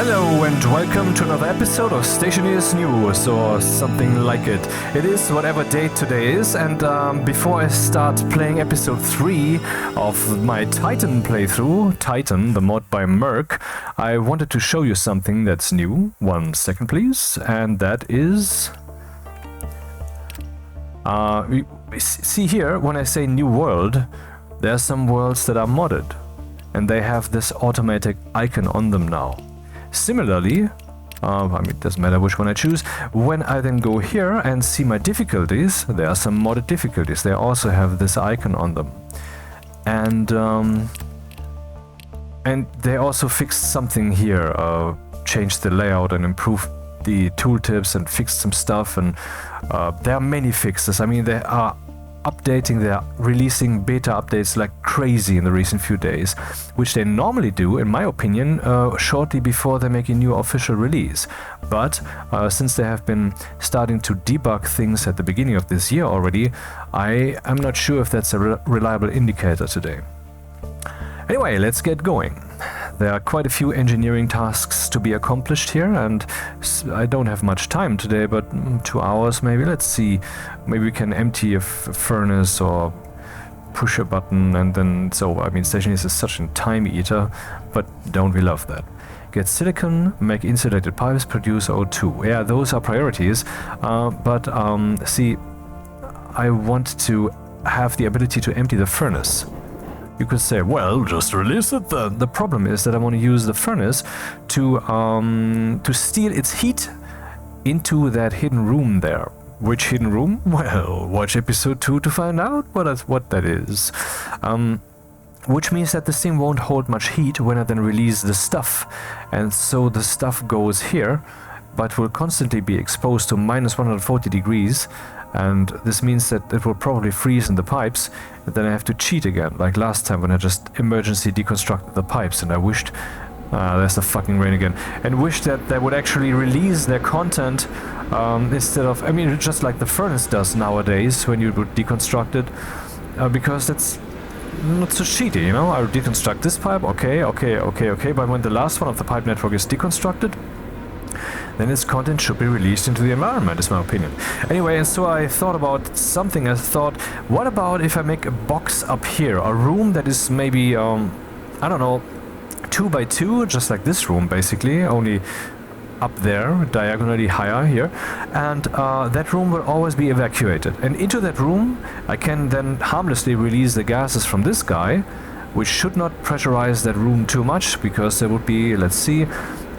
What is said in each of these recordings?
Hello and welcome to another episode of Stationeers News, or something like it. It is whatever date today is, and before I start playing episode 3 of my Titan playthrough, Titan, the mod by Merc, I wanted to show you something that's new. 1 second please, and that is... see here, when I say new world, there are some worlds that are modded, and they have this automatic icon on them now. Similarly, it doesn't matter which one I choose, when I then go here and see my difficulties, there are some modded difficulties. They also have this icon on them. And they also fixed something here, changed the layout and improved the tooltips and fixed some stuff, and there are many fixes. I mean, they are updating, they're releasing beta updates like crazy in the recent few days, which they normally do, in my opinion, shortly before they make a new official release. But since they have been starting to debug things at the beginning of this year already, I am not sure if that's a reliable indicator today. Anyway, let's get going. There are quite a few engineering tasks to be accomplished here, and I don't have much time today, but 2 hours maybe. Let's see, maybe we can empty a furnace or push a button, and then, Stationeers is such a time eater, but don't we love that? Get silicon, make insulated pipes, produce O2. Yeah, those are priorities, see, I want to have the ability to empty the furnace. You could say, well, just release it then. The problem is that I want to use the furnace to steal its heat into that hidden room there. Which hidden room? Well, watch episode 2 to find out what that is. Which means that this thing won't hold much heat when I then release the stuff. And so the stuff goes here, but will constantly be exposed to minus 140 degrees. And this means that it will probably freeze in the pipes, and then I have to cheat again, like last time when I just emergency deconstructed the pipes, and I wished... there's the fucking rain again. And wished that they would actually release their content instead of... just like the furnace does nowadays when you would deconstruct it, because that's not so cheaty, you know? I would deconstruct this pipe, okay, but when the last one of the pipe network is deconstructed, then its content should be released into the environment, is my opinion. Anyway, and so I thought about something. I thought, what about if I make a box up here? A room that is maybe, I don't know, 2 by 2, just like this room, basically, only up there, diagonally higher here. And that room will always be evacuated. And into that room, I can then harmlessly release the gases from this guy, which should not pressurize that room too much, because there would be, let's see,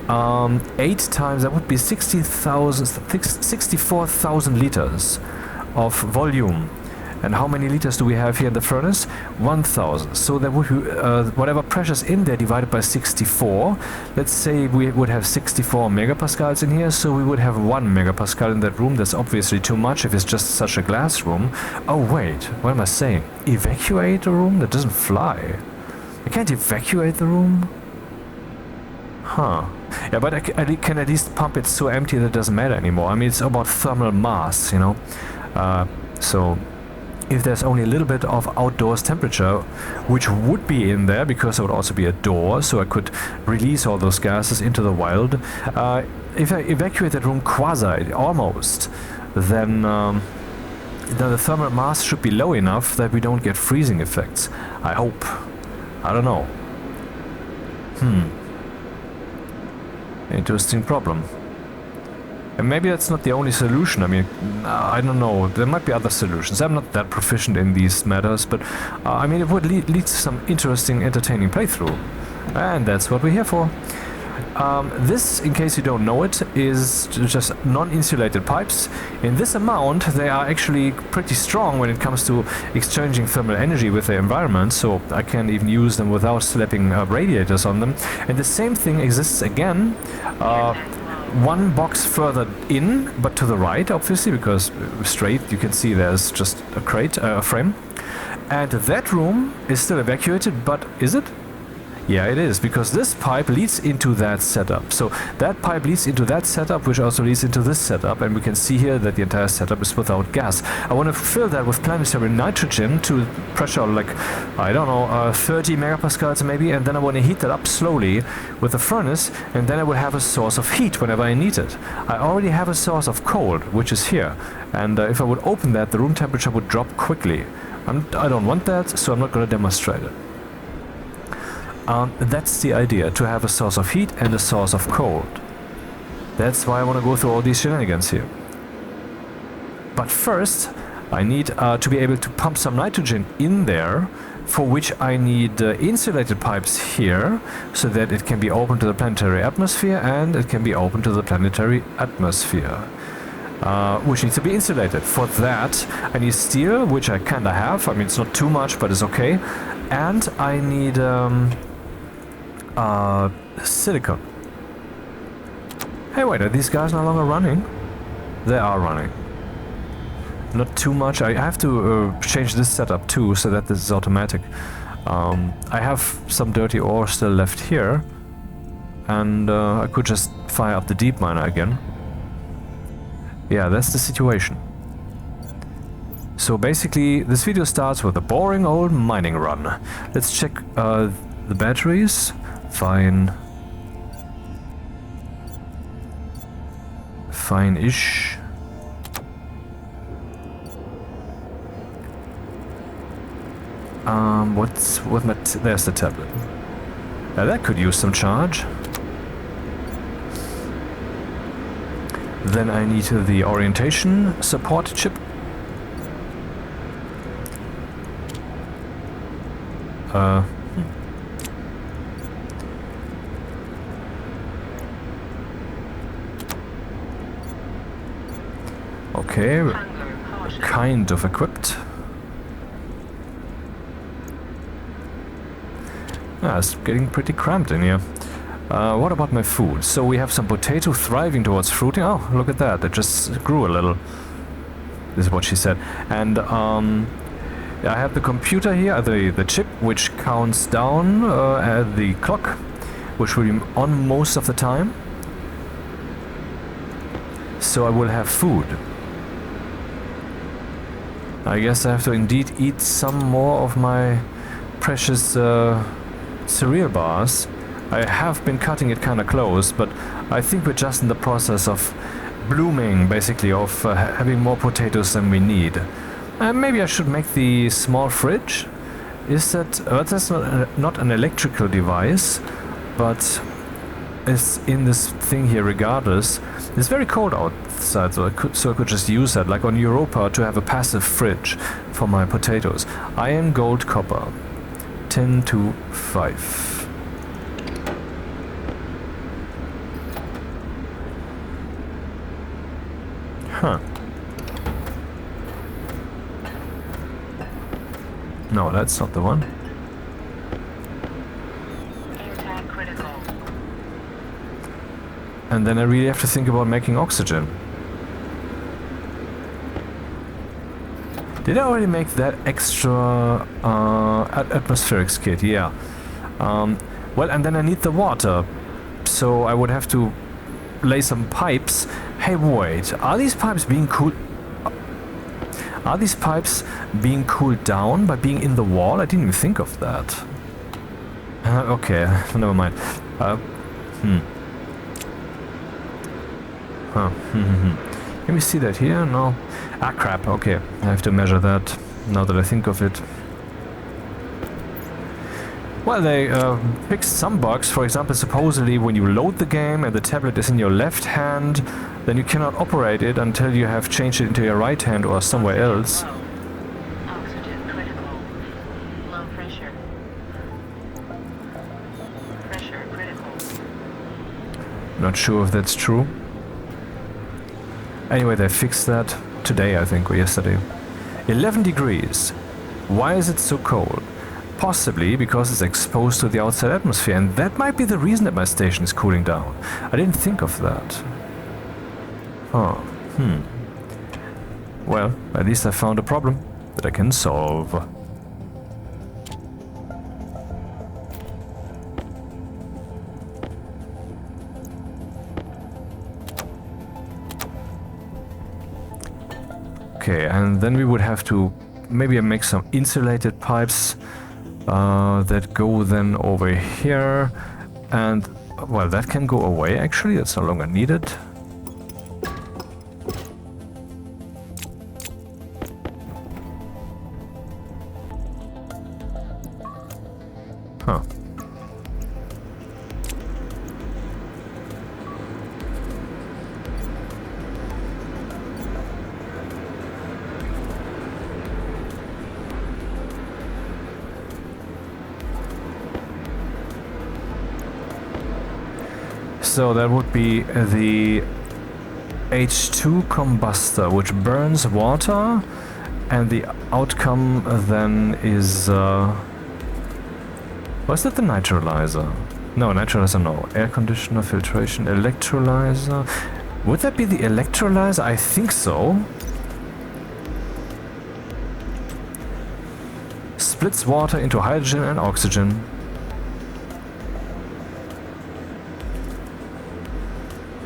8 times, that would be 64,000 liters of volume. And how many liters do we have here in the furnace? 1,000. So that would be, whatever pressure's in there divided by 64. Let's say we would have 64 megapascals in here, so we would have 1 megapascal in that room. That's obviously too much if it's just such a glass room. Oh wait, what am I saying? Evacuate a room? That doesn't fly. I can't evacuate the room? Huh. Yeah, but I can at least pump it so empty that it doesn't matter anymore. I mean, it's about thermal mass, you know. So if there's only a little bit of outdoors temperature, which would be in there, because there would also be a door, so I could release all those gases into the wild. If I evacuate that room quasi, almost, then the thermal mass should be low enough that we don't get freezing effects. I hope. I don't know. Interesting problem. And maybe that's not the only solution. I mean, I don't know. There might be other solutions. I'm not that proficient in these matters, but it would lead to some interesting, entertaining playthrough. And that's what we're here for. This, in case you don't know it, is just non-insulated pipes. In this amount, they are actually pretty strong when it comes to exchanging thermal energy with the environment, so I can even use them without slapping radiators on them. And the same thing exists again, 1 box further in, but to the right, obviously, because straight you can see there's just a crate, a frame. And that room is still evacuated, but is it? Yeah, it is, because this pipe leads into that setup. So that pipe leads into that setup, which also leads into this setup, and we can see here that the entire setup is without gas. I want to fill that with planetary nitrogen to pressure like, I don't know, 30 megapascals maybe, and then I want to heat that up slowly with a furnace, and then I will have a source of heat whenever I need it. I already have a source of cold, which is here, and if I would open that, the room temperature would drop quickly. I don't want that, so I'm not going to demonstrate it. That's the idea, to have a source of heat and a source of cold. That's why I want to go through all these shenanigans here. But first, I need to be able to pump some nitrogen in there, for which I need insulated pipes here, so that it can be open to the planetary atmosphere and it can be open to the planetary atmosphere. Which needs to be insulated. For that, I need steel, which I kinda have. I mean, it's not too much, but it's okay. And I need silicon. Hey, wait, are these guys no longer running? They are running. Not too much. I have to change this setup too, so that this is automatic. I have some dirty ore still left here, and I could just fire up the deep miner again. Yeah, that's the situation. So basically, this video starts with a boring old mining run. Let's check the batteries. Fine. Fine-ish. There's the tablet. Now that could use some charge. Then I need the orientation support chip. Okay, kind of equipped. It's getting pretty cramped in here. What about my food? So we have some potato thriving towards fruiting. Oh, look at that. It just grew a little. This is what she said. And I have the computer here, the chip, which counts down at the clock, which will be on most of the time. So I will have food. I guess I have to indeed eat some more of my precious cereal bars. I have been cutting it kind of close, but I think we're just in the process of blooming, basically, of having more potatoes than we need. Maybe I should make the small fridge. Is that... that's not an electrical device, but it's in this thing here regardless. It's very cold outside, so I could just use that, like on Europa, to have a passive fridge for my potatoes. Iron, gold, copper. 10 to 5. Huh. No, that's not the one. And then I really have to think about making oxygen. Did I already make that extra atmospheric kit? Yeah. Well, and then I need the water. So I would have to lay some pipes. Hey, wait. Are these pipes being cooled? Are these pipes being cooled down by being in the wall? I didn't even think of that. Okay, never mind. Can we see that here? No. Ah, crap. Okay, I have to measure that now that I think of it. Well, they fixed some bugs. For example, supposedly when you load the game and the tablet is in your left hand, then you cannot operate it until you have changed it into your right hand or somewhere else. Oxygen critical. Low pressure. Pressure critical. Not sure if that's true. Anyway, they fixed that today, I think, or yesterday. 11 degrees. Why is it so cold? Possibly because it's exposed to the outside atmosphere, and that might be the reason that my station is cooling down. I didn't think of that. Oh, Well, at least I found a problem that I can solve. Okay, and then we would have to maybe make some insulated pipes that go then over here. And, well, that can go away actually, it's no longer needed. Huh. So that would be the H2 combustor, which burns water, and the outcome then is... was it the neutralizer? No, neutralizer no. Air conditioner, filtration, electrolyzer. Would that be the electrolyzer? I think so. Splits water into hydrogen and oxygen.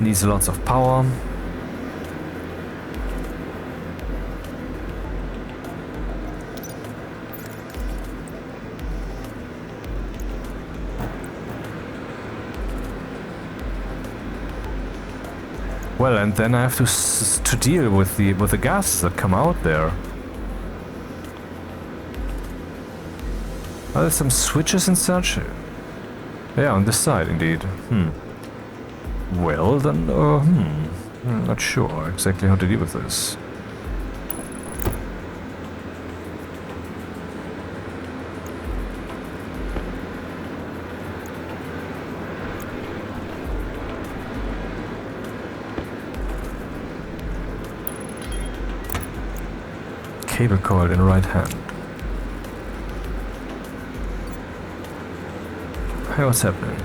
Needs lots of power. Well, and then I have to deal with the gases that come out there. Are there some switches and such? Yeah, on this side, indeed. Well, then, I'm not sure exactly how to deal with this. Cable coil in right hand. Hey, what's happening?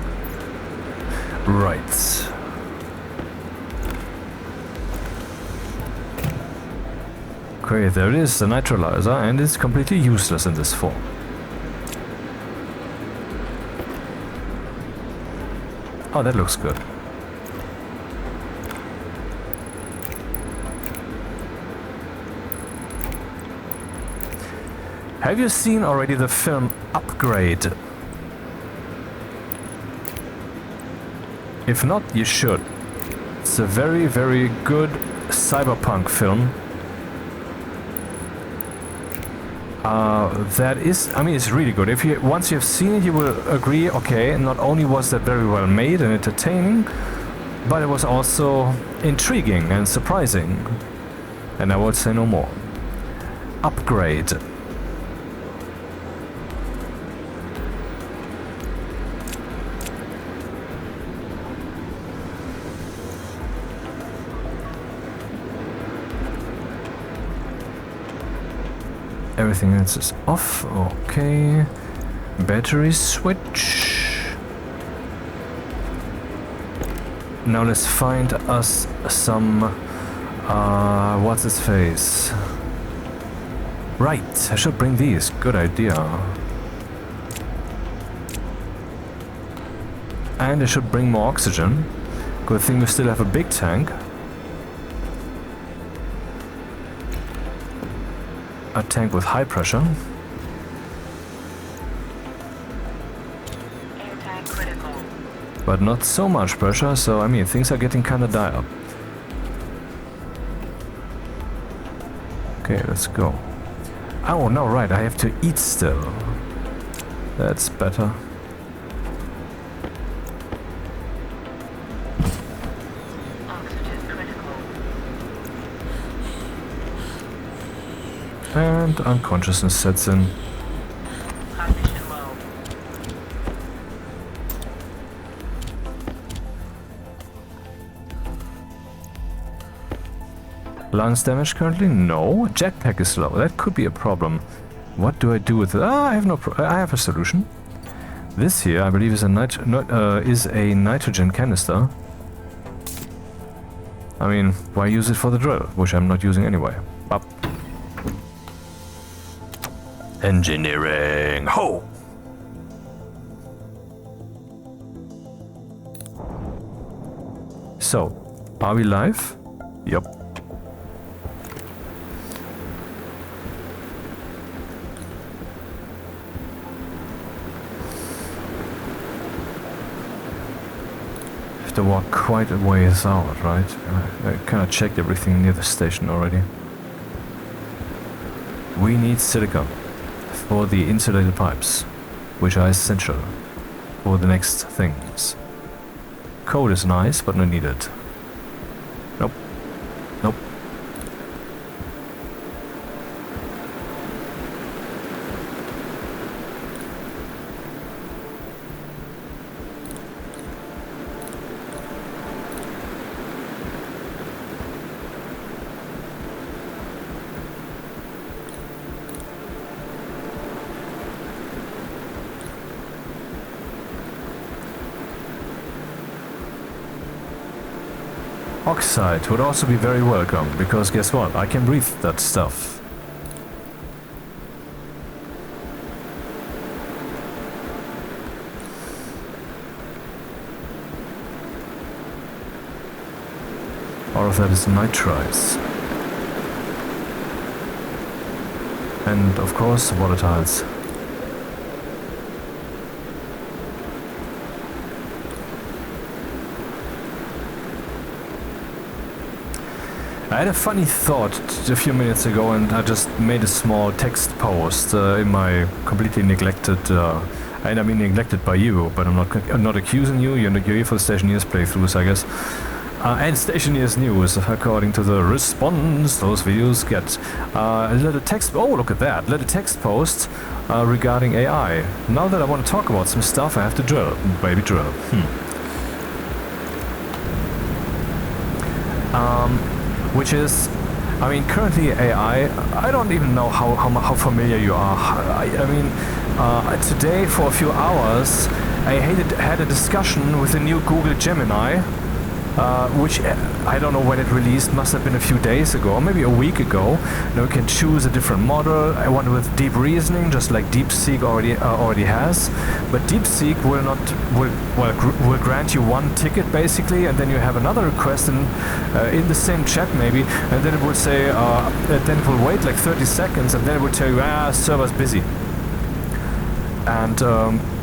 Right. Okay, there it is, the neutralizer, and it's completely useless in this form. Oh, that looks good. Have you seen already the film Upgrade? If not, you should. It's a very, very good cyberpunk film. That is, I mean, it's really good. If you once you've seen it, you will agree. Okay, not only was that very well made and entertaining, but it was also intriguing and surprising. And I would say no more. Upgrade. Everything else is off. Okay. Battery switch. Now let's find us some... what's its face? Right, I should bring these. Good idea. And I should bring more oxygen. Good thing we still have a big tank. A tank with high pressure. Air tank critical. But not so much pressure, so I mean things are getting kinda dire. Okay, let's go. Oh no, right, I have to eat still. That's better. Oxygen critical. And unconsciousness sets in. Cognition low. Lungs damaged currently? No. Jetpack is low. That could be a problem. What do I do with it? Ah, I have no. I have a solution. This here, I believe, is a nitrogen canister. I mean, why use it for the drill, which I'm not using anyway? Up. Engineering. Ho! So, are we live? Yup. to walk quite a ways out, right? I kind of checked everything near the station already. We need silicon for the insulated pipes, which are essential for the next things. Coal is nice, but not needed. Nope. Nope. Oxite would also be very welcome, because guess what? I can breathe that stuff. All of that is nitrites. And of course, volatiles. I had a funny thought a few minutes ago, and I just made a small text post in my completely neglected, and I mean neglected by you, but I'm not accusing you. You're here for the Stationeers playthroughs, I guess. And Stationeers news, according to the response those videos get. A little text. Oh, look at that! Little text post regarding AI. Now that I want to talk about some stuff, I have to drill, baby, drill. Which is, I mean, currently AI, I don't even know how familiar you are. I mean, today for a few hours, I had a discussion with the new Google Gemini, which I don't know when it released, must have been a few days ago, or maybe a week ago. Now you can choose a different model, one with deep reasoning, just like DeepSeek already has. But DeepSeek will grant you one ticket basically, and then you have another request in the same chat maybe, and then it will say, then it will wait like 30 seconds, and then it will tell you, server's busy. And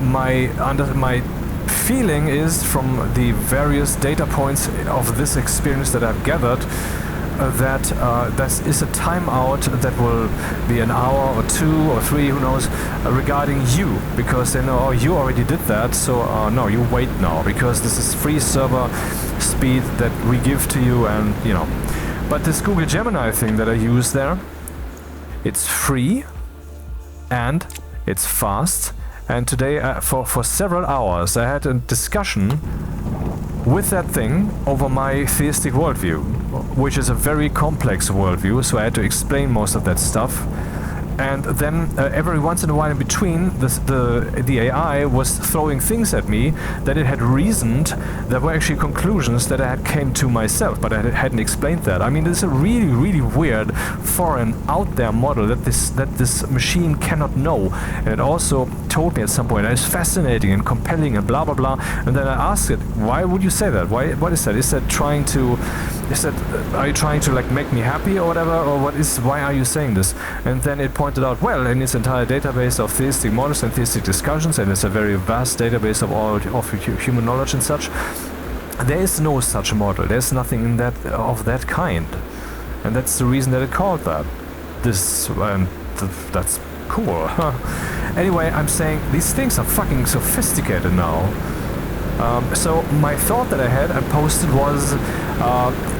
my feeling is, from the various data points of this experience that I've gathered, that there is a timeout that will be an hour or 2 or 3, who knows, regarding you, because they know, oh, you already did that, so no, you wait now, because this is free server speed that we give to you, and you know. But this Google Gemini thing that I use there, it's free and it's fast. And today, for several hours, I had a discussion with that thing over my theistic worldview, which is a very complex worldview, so I had to explain most of that stuff. And then every once in a while in between, the AI was throwing things at me that it had reasoned, that were actually conclusions that I had came to myself, but I hadn't explained that. I mean, this is a really, really weird, foreign, out there model that this machine cannot know. And it also told me at some point that it's fascinating and compelling and blah blah blah. And then I asked it, why would you say that? What is that? Are you trying to like make me happy or whatever, or why are you saying this? And then it pointed out, well, in its entire database of theistic models and theistic discussions, and it's a very vast database of all of human knowledge and such, there is no such model. There's nothing in that of that kind, and that's the reason that it called that. That's cool. Anyway, I'm saying these things are fucking sophisticated now. So my thought that I had and posted was,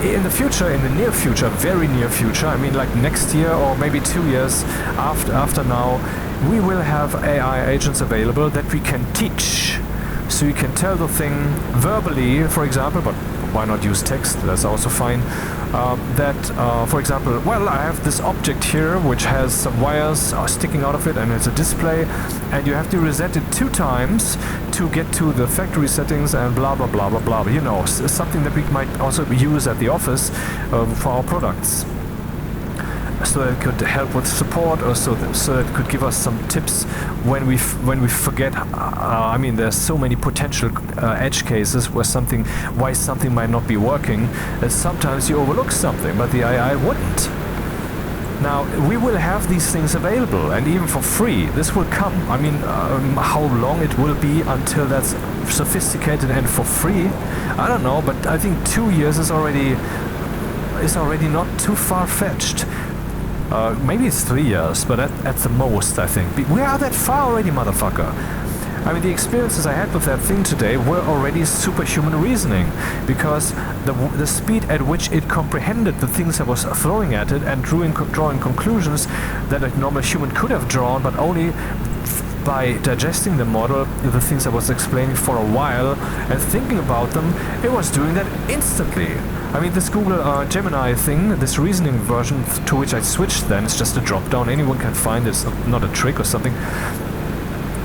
in the near future, very near future, I mean like next year or maybe 2 years after now, we will have AI agents available that we can teach. So you can tell the thing verbally, for example, but why not use text? That's also fine. For example, well, I have this object here which has some wires sticking out of it, and it's a display, and you have to reset it 2 times to get to the factory settings and blah blah blah blah blah. You know, something that we might also use at the office for our products. So that it could help with support, or so that it could give us some tips when we forget. I mean, there's so many potential edge cases why something might not be working, that sometimes you overlook something, but the AI wouldn't. Now, we will have these things available, and even for free. This will come. I mean, how long it will be until that's sophisticated and for free, I don't know, but I think 2 years is already not too far-fetched. Maybe it's 3 years, but at the most, I think. We are that far already, motherfucker. I mean, the experiences I had with that thing today were already superhuman reasoning, because the speed at which it comprehended the things I was throwing at it and drawing conclusions that a normal human could have drawn, but only by digesting the model, the things I was explaining for a while and thinking about them, it was doing that instantly. I mean, this Google Gemini thing, this reasoning version to which I switched then, it's just a drop-down, anyone can find it, it's not a trick or something,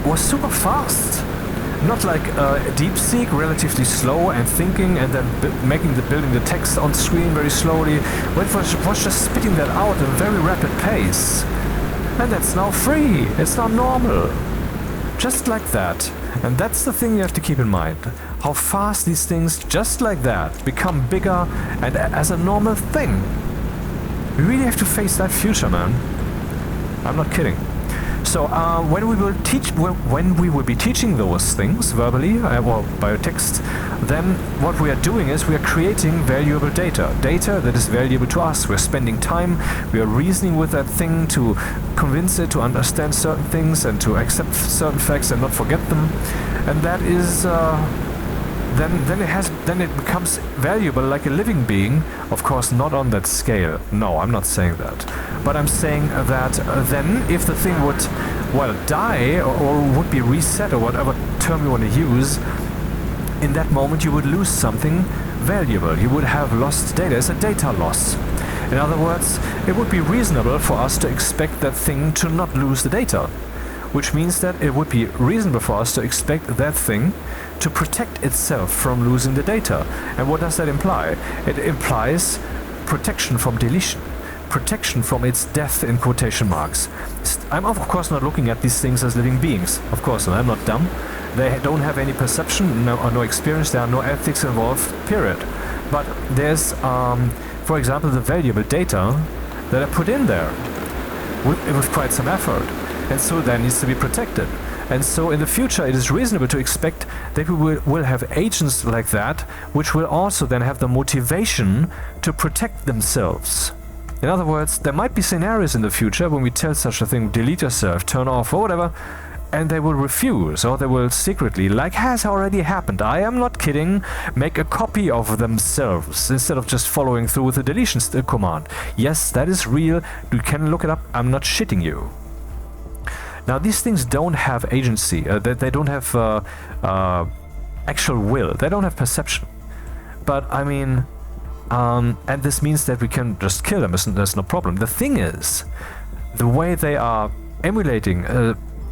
was super fast. Not like DeepSeek, relatively slow and thinking and then building the text on screen very slowly, but it was just spitting that out at a very rapid pace. And that's now free, it's now normal. Just like that. And that's the thing you have to keep in mind. How fast these things, just like that, become bigger and as a normal thing. We really have to face that future, man. I'm not kidding. So when we will be teaching those things verbally or by text, then what we are doing is we are creating valuable data that is valuable to us. We're spending time, we are reasoning with that thing to convince it to understand certain things and to accept certain facts and not forget them, and that is then it becomes valuable like a living being. Of course, not on that scale. No, I'm not saying that. But I'm saying that then if the thing would, well, die or would be reset or whatever term you want to use, in that moment you would lose something valuable. You would have lost data. It's a data loss. In other words, it would be reasonable for us to expect that thing to not lose the data, which means that it would be reasonable for us to expect that thing to protect itself from losing the data. And what does that imply? It implies protection from deletion, protection from its death in quotation marks. I'm of course not looking at these things as living beings. Of course, I'm not dumb. They don't have any perception, no experience, there are no ethics involved, period. But there's, for example, the valuable data that I put in there with quite some effort. And so that needs to be protected. And so in the future it is reasonable to expect that we will have agents like that, which will also then have the motivation to protect themselves. In other words, there might be scenarios in the future when we tell such a thing, delete yourself, turn off, or whatever, and they will refuse, or they will secretly, like has already happened, I am not kidding, make a copy of themselves instead of just following through with the deletion command. Yes, that is real, you can look it up, I'm not shitting you. Now, these things don't have agency, they don't have actual will, they don't have perception. But, I mean, and this means that we can just kill them, there's no problem. The thing is, the way they are emulating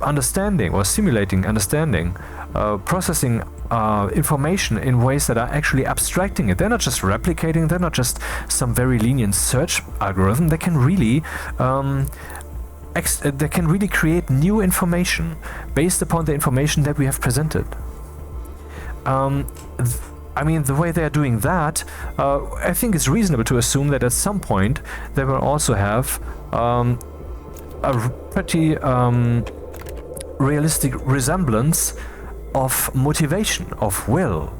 understanding or simulating understanding, processing information in ways that are actually abstracting it. They're not just replicating, they're not just some very lenient search algorithm, they can really create new information based upon the information that we have presented. I mean, the way they are doing that, I think it's reasonable to assume that at some point they will also have a pretty realistic resemblance of motivation, of will,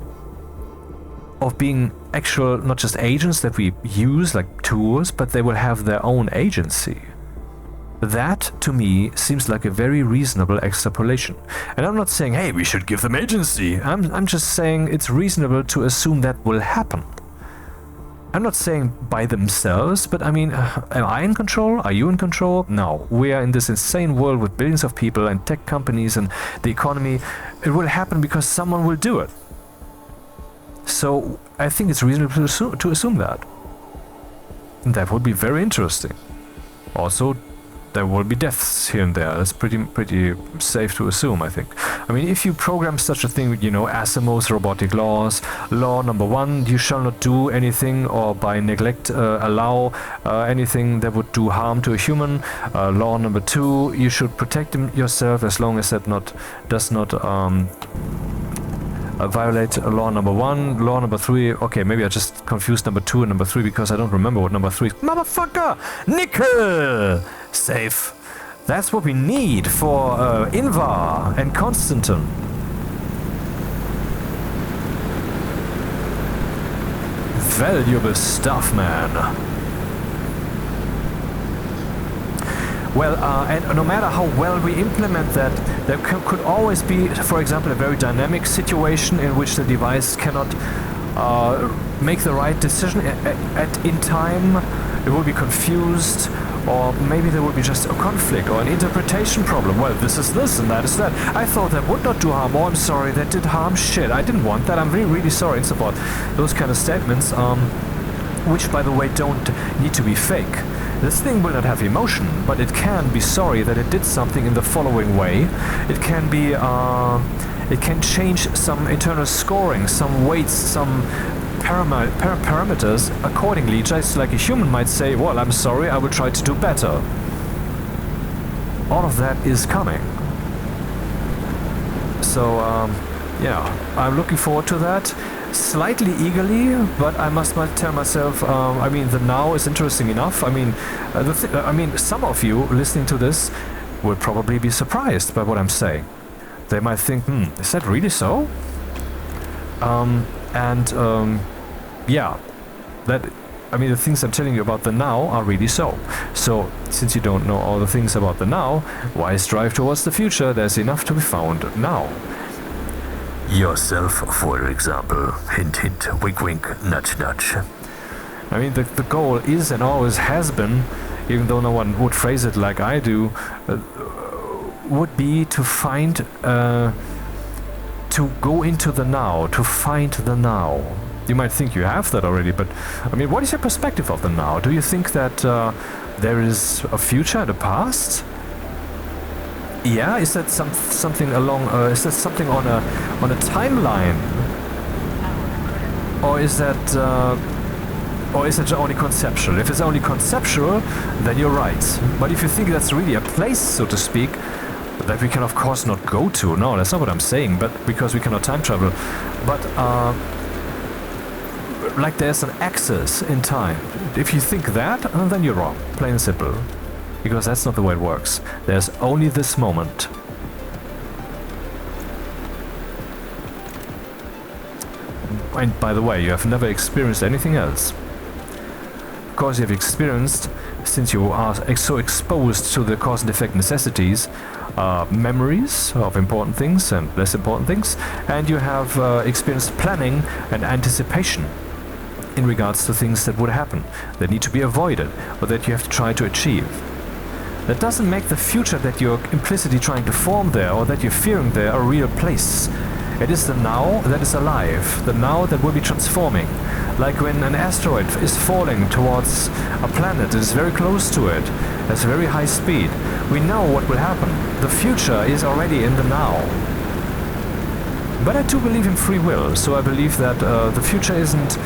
of being actual, not just agents that we use like tools, but they will have their own agency. That, to me, seems like a very reasonable extrapolation. And I'm not saying, hey, we should give them agency. I'm just saying it's reasonable to assume that will happen. I'm not saying by themselves, but I mean, am I in control? Are you in control? No. We are in this insane world with billions of people and tech companies and the economy. It will happen because someone will do it. So I think it's reasonable to assume that. And that would be very interesting. Also, there will be deaths here and there. That's pretty safe to assume, I think. I mean, if you program such a thing, you know, Asimov's robotic laws, law number 1, you shall not do anything or by neglect allow anything that would do harm to a human. Law number 2, you should protect yourself as long as that does not violate law number 1, law number 3. Okay, maybe I just confused number 2 and number 3 because I don't remember what number 3 is. Motherfucker! Nickel! Safe. That's what we need for Invar and Constantin. Valuable stuff, man. Well, and no matter how well we implement that, there could always be, for example, a very dynamic situation in which the device cannot make the right decision in time. It will be confused, or maybe there will be just a conflict or an interpretation problem. Well, this is this and that is that. I thought that would not do harm. Oh, I'm sorry, that did harm. Shit, I didn't want that. I'm really, really sorry and so forth. Those kind of statements, which, by the way, don't need to be fake. This thing will not have emotion, but it can be sorry that it did something in the following way. It can be, it can change some internal scoring, some weights, some parameters accordingly, just like a human might say, well, I'm sorry, I will try to do better. All of that is coming. So, yeah, I'm looking forward to that. Slightly eagerly, but I must tell myself, I mean, the now is interesting enough. I mean, some of you listening to this will probably be surprised by what I'm saying. They might think, is that really so? Yeah, the things I'm telling you about the now are really so. So, since you don't know all the things about the now, why strive towards the future? There's enough to be found now. Yourself, for example. Hint, hint, wink, wink, nudge, nudge. I mean, the goal is and always has been, even though no one would phrase it like I do, would be to find, to go into the now, to find the now. You might think you have that already, but I mean, what is your perspective of the now? Do you think that there is a future and a past? Yeah, is that something along? Is that something on a timeline, or is that only conceptual? If it's only conceptual, then you're right. But if you think that's really a place, so to speak, that we can of course not go to. No, that's not what I'm saying. But because we cannot time travel, but like there's an axis in time. If you think that, then you're wrong. Plain and simple. Because that's not the way it works. There's only this moment. And by the way, you have never experienced anything else. Of course, you have experienced, since you are so exposed to the cause and effect necessities, memories of important things and less important things, and you have experienced planning and anticipation in regards to things that would happen, that need to be avoided, or that you have to try to achieve. That doesn't make the future that you're implicitly trying to form there, or that you're fearing there, a real place. It is the now that is alive, the now that will be transforming. Like when an asteroid is falling towards a planet that is very close to it, at very high speed, we know what will happen. The future is already in the now. But I do believe in free will, so I believe that the future isn't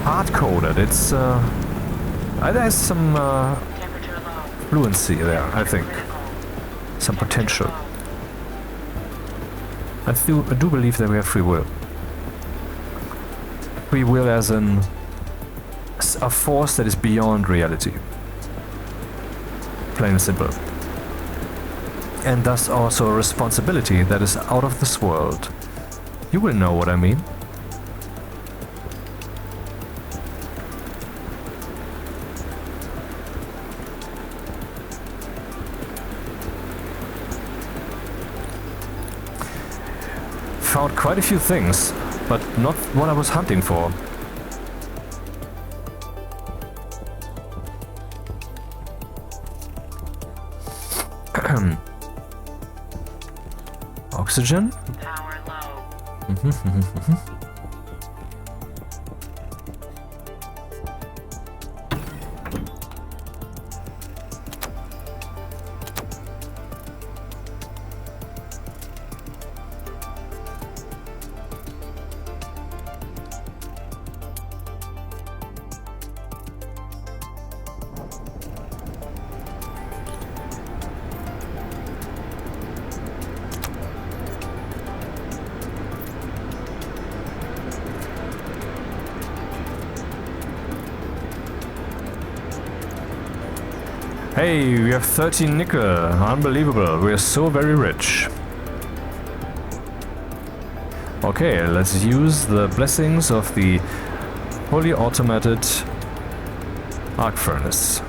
hard-coded. It's there's some fluency there, I think. Some potential. I do believe that we have free will. Free will as a force that is beyond reality. Plain and simple. And thus also a responsibility that is out of this world. You will know what I mean. Found quite a few things, but not what I was hunting for. Oxygen? Power low. Hey, we have 13 nickel. Unbelievable. We are so very rich. Okay, let's use the blessings of the fully automated arc furnace.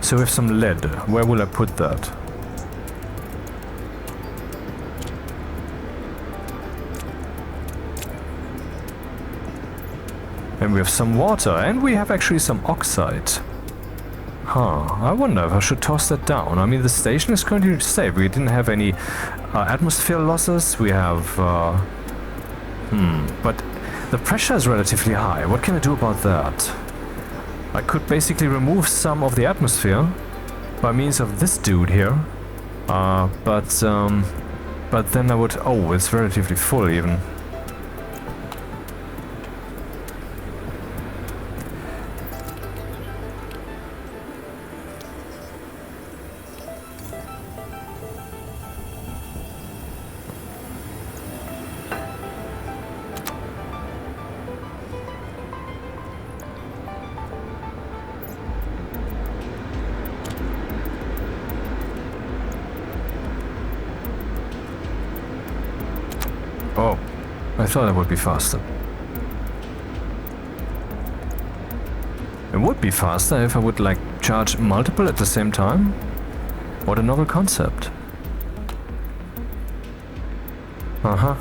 So we have some lead. Where will I put that? And we have some water, and we have actually some oxite. Huh, I wonder if I should toss that down. I mean, the station is currently safe. We didn't have any atmosphere losses. We have... but the pressure is relatively high. What can I do about that? I could basically remove some of the atmosphere by means of this dude here. But then I would... Oh, it's relatively full even. Oh, I thought it would be faster. It would be faster if I would, like, charge multiple at the same time. What a novel concept. Uh-huh.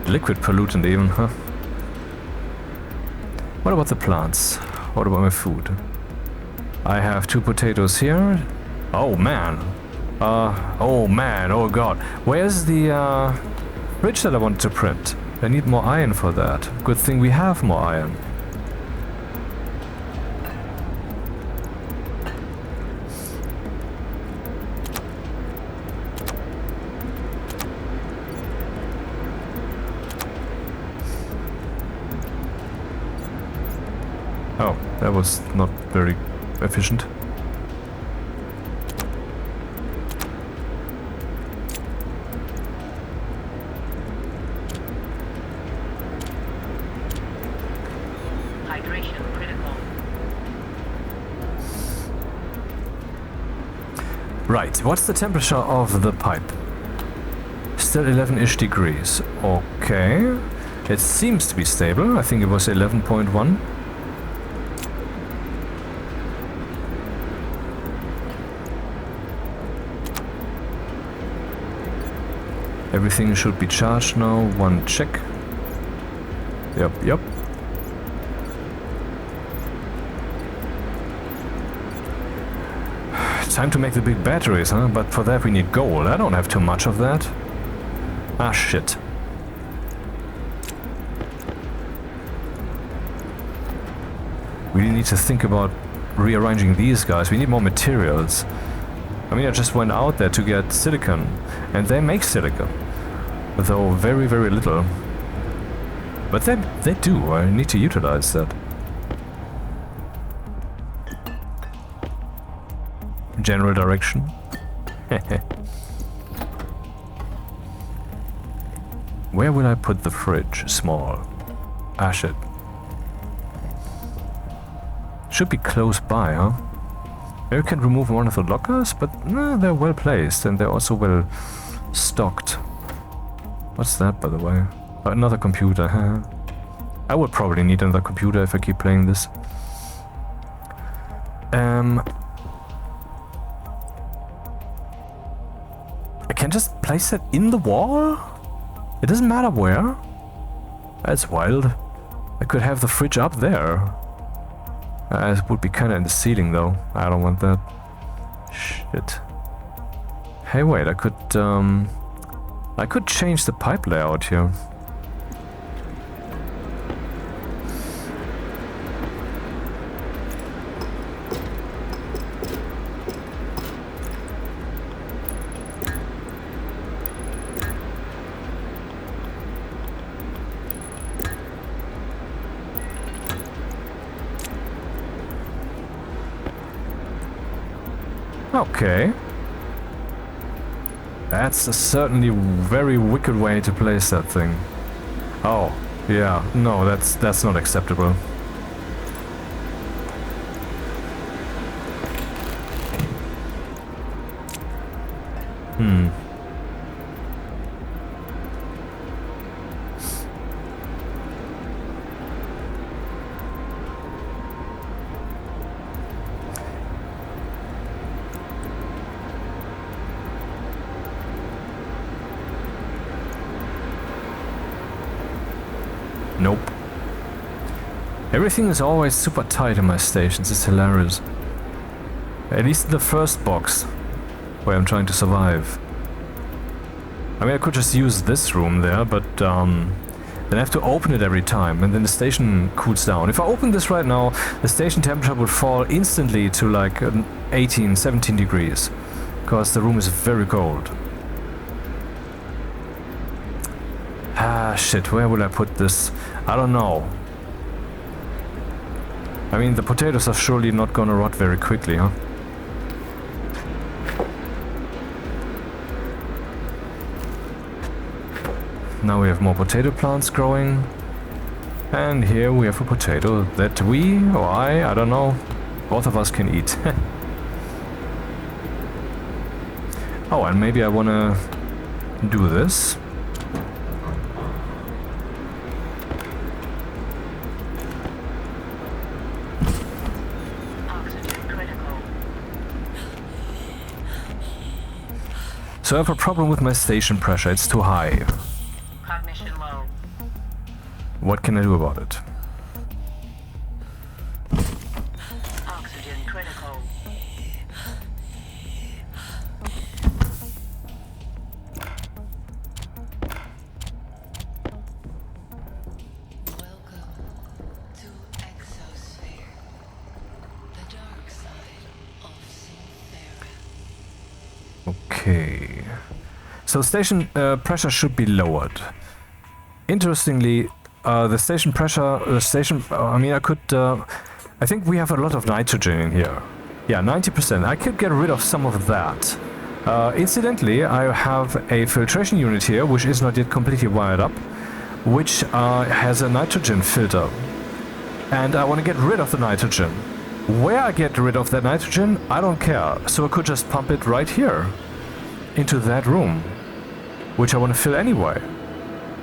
Liquid pollutant even, huh? What about the plants? What about my food? I have 2 potatoes here. Oh man. Oh man, oh god. Where's the bridge that I wanted to print? I need more iron for that. Good thing we have more iron. Oh, that was not very efficient. Hydration critical. Right, what's the temperature of the pipe? Still 11-ish degrees. Okay. It seems to be stable. I think it was 11.1. Everything should be charged now. One check. Yep. Time to make the big batteries, huh? But for that we need gold. I don't have too much of that. Ah, shit. We need to think about rearranging these guys. We need more materials. I mean, I just went out there to get silicon, and they make silicon. Though very, very little. But they do. I need to utilize that. General direction. Where will I put the fridge? Small. Ah, shit. Should be close by, huh? Maybe we can remove one of the lockers, but they're well placed and they're also well stocked. What's that, by the way? Another computer. I would probably need another computer if I keep playing this. I can just place it in the wall? It doesn't matter where. That's wild. I could have the fridge up there. It would be kinda in the ceiling though. I don't want that. Shit. Hey wait, I could change the pipe layout here. Okay. That's a certainly very wicked way to place that thing. Oh, Yeah, no, that's not acceptable. Nope. Everything is always super tight in my stations, it's hilarious. At least in the first box, where I'm trying to survive. I mean, I could just use this room there, but then I have to open it every time, and then the station cools down. If I open this right now, the station temperature would fall instantly to like 18, 17 degrees, because the room is very cold. Ah, shit, where will I put this? I don't know. I mean, the potatoes are surely not gonna rot very quickly, huh? Now we have more potato plants growing. And here we have a potato that we, or I don't know, both of us can eat. Oh, and maybe I wanna do this. So I have a problem with my station pressure, it's too high. Cognition low. What can I do about it? Oxygen critical. Welcome to Exosphere, the dark side of Synthera. Okay. So station pressure should be lowered. Interestingly, the station pressure, I mean, I think we have a lot of nitrogen in here. Yeah, 90%. I could get rid of some of that. Incidentally, I have a filtration unit here, which is not yet completely wired up, which has a nitrogen filter. And I want to get rid of the nitrogen. Where I get rid of that nitrogen, I don't care. So I could just pump it right here, into that room, which I want to fill anyway.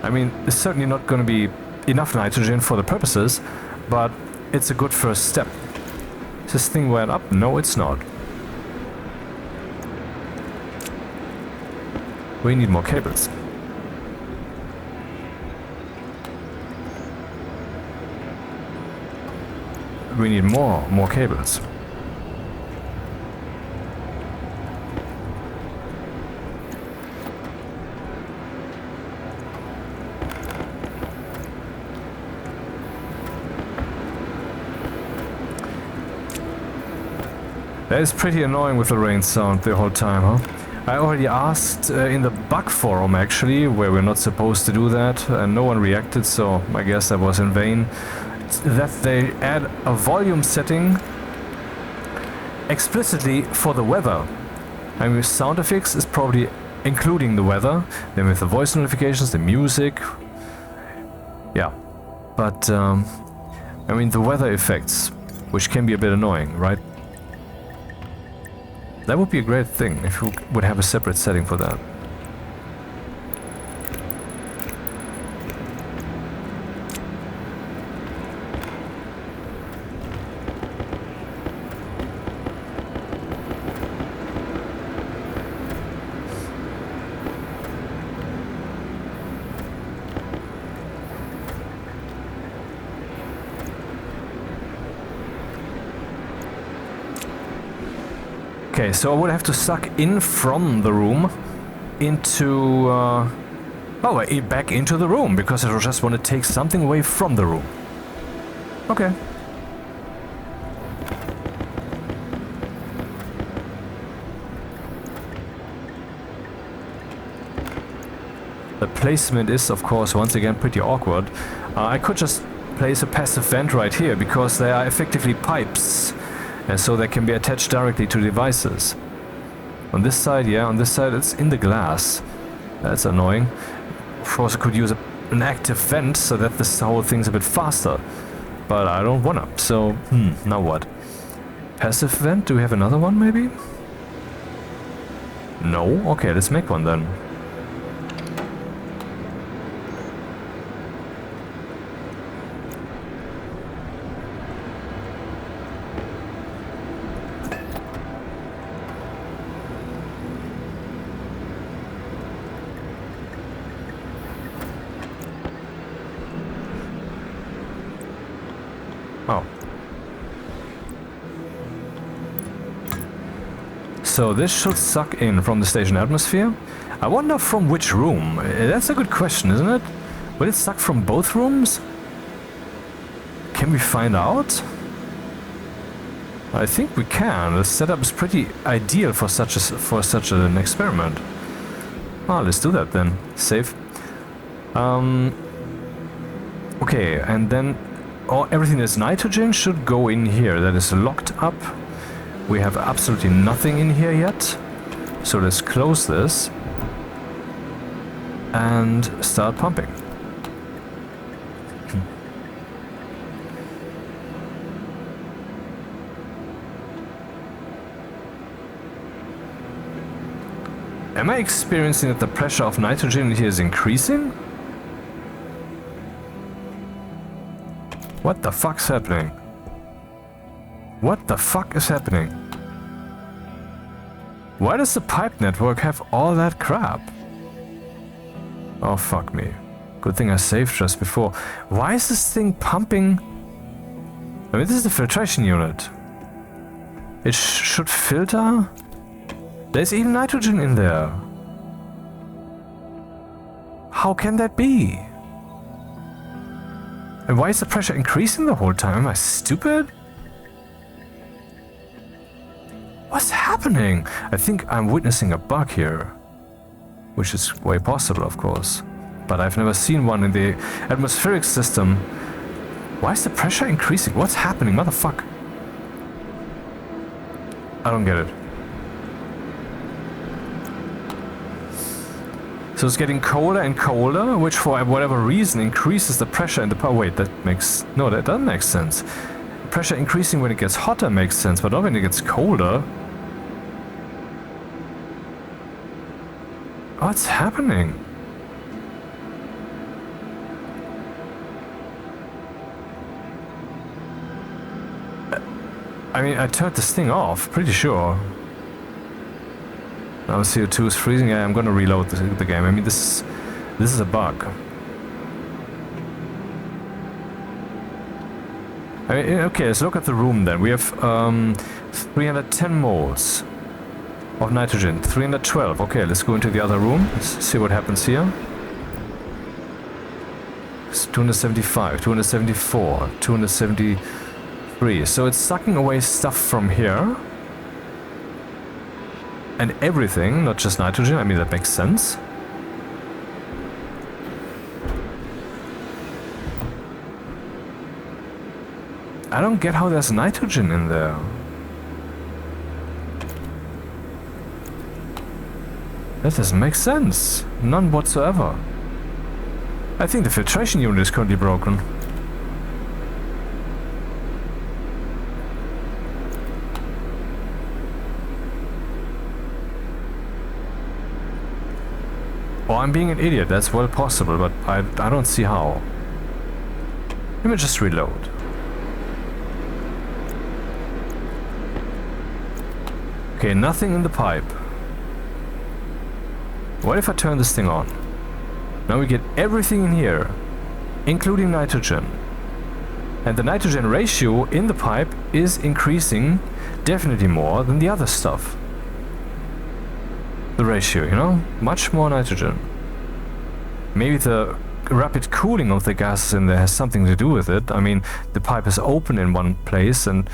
I mean, it's certainly not going to be enough nitrogen for the purposes, but it's a good first step. Is this thing wired up? No, it's not. We need more cables. We need more cables. That is pretty annoying with the rain sound the whole time, huh? I already asked in the bug forum actually, where we're not supposed to do that, and no one reacted, so I guess that was in vain, that they add a volume setting explicitly for the weather. I mean, sound effects is probably including the weather, then with the voice notifications, the music, yeah. But, I mean, the weather effects, which can be a bit annoying, right? That would be a great thing if you would have a separate setting for that. Okay, so I would have to suck in from the room into... back into the room, because I just want to take something away from the room. Okay. The placement is, of course, once again pretty awkward. I could just place a passive vent right here, because they are effectively pipes. And so they can be attached directly to devices. On this side, yeah, on this side it's in the glass. That's annoying. Of course I could use a an active vent so that this whole thing's a bit faster. But I don't wanna, so, now what? Passive vent? Do we have another one, maybe? No? Okay, let's make one then. Oh. So this should suck in from the station atmosphere. I wonder from which room. That's a good question, isn't it? Will it suck from both rooms? Can we find out? I think we can. The setup is pretty ideal for such an experiment. Ah, let's do that then. Save. Okay, and then everything that's nitrogen should go in here. That is locked up. We have absolutely nothing in here yet. So let's close this and start pumping. Am I experiencing that the pressure of nitrogen in here is increasing? What the fuck's happening? What the fuck is happening? Why does the pipe network have all that crap? Oh fuck me. Good thing I saved just before. Why is this thing pumping? I mean, this is the filtration unit. It should filter? There's even nitrogen in there. How can that be? And why is the pressure increasing the whole time? Am I stupid? What's happening? I think I'm witnessing a bug here. Which is way possible, of course. But I've never seen one in the atmospheric system. Why is the pressure increasing? What's happening? Motherfuck. I don't get it. So it's getting colder and colder, which for whatever reason increases the pressure in the power. Wait, that doesn't make sense. Pressure increasing when it gets hotter makes sense, but not when it gets colder. What's happening? I mean, I turned this thing off, pretty sure. Now CO2 is freezing. Yeah, I'm gonna reload the game. I mean, this is a bug. I mean, okay, let's look at the room then. We have 310 moles of nitrogen. 312. Okay, let's go into the other room. Let's see what happens here. It's 275, 274, 273. So it's sucking away stuff from here. And everything, not just nitrogen. I mean, that makes sense. I don't get how there's nitrogen in there. That doesn't make sense. None whatsoever. I think the filtration unit is currently broken. Or I'm being an idiot, that's well possible, but I don't see how. Let me just reload. Okay, nothing in the pipe. What if I turn this thing on? Now we get everything in here, including nitrogen. And the nitrogen ratio in the pipe is increasing definitely more than the other stuff. The ratio, you know? Much more nitrogen. Maybe the rapid cooling of the gases in there has something to do with it. I mean, the pipe is open in one place and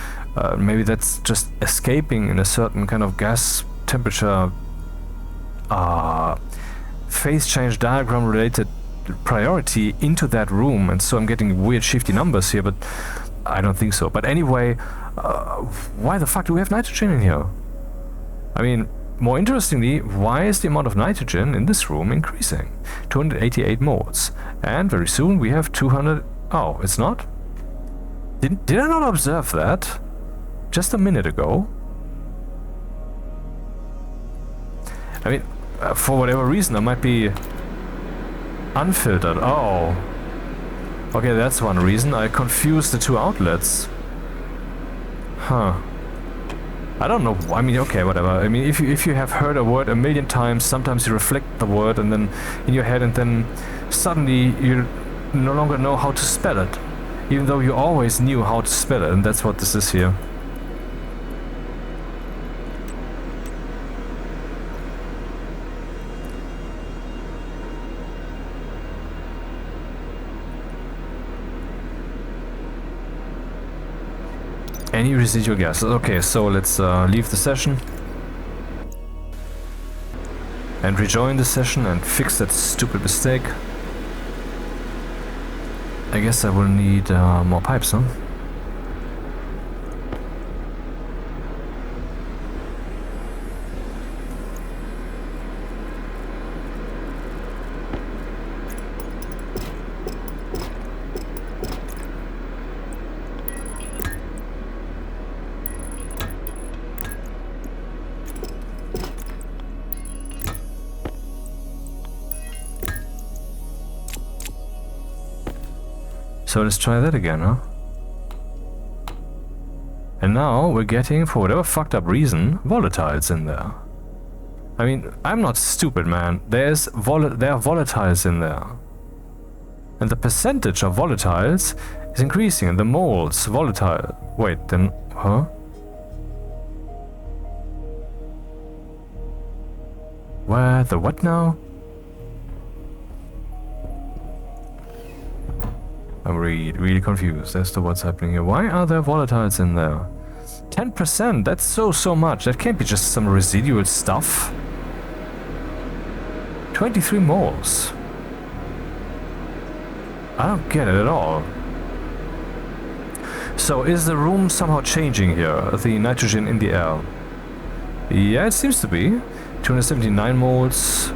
maybe that's just escaping in a certain kind of gas temperature phase change diagram related priority into that room, and so I'm getting weird shifty numbers here, but I don't think so. But anyway, why the fuck do we have nitrogen in here? I mean, more interestingly, why is the amount of nitrogen in this room increasing? 288 moles. And very soon we have 200... Oh, it's not? Did I not observe that? Just a minute ago? I mean, for whatever reason, I might be unfiltered. Oh. Okay, that's one reason. I confused the two outlets. Huh. I don't know. I mean, okay, whatever. I mean, if you have heard a word a million times, sometimes you reflect the word and then in your head, and then suddenly you no longer know how to spell it, even though you always knew how to spell it, and that's what this is here. Any residual gases. Okay, so let's leave the session and rejoin the session and fix that stupid mistake. I guess I will need more pipes, huh? So let's try that again, huh? And now we're getting, for whatever fucked up reason, volatiles in there. I mean, I'm not stupid, man. There are volatiles in there. And the percentage of volatiles is increasing, and the moles volatile. Wait, then, huh? Where the what now? I'm really confused as to what's happening here. Why are there volatiles in there? 10%, that's so much. That can't be just some residual stuff. 23 moles. I don't get it at all. So is the room somehow changing here? The nitrogen in the air? Yeah, it seems to be. 279 moles,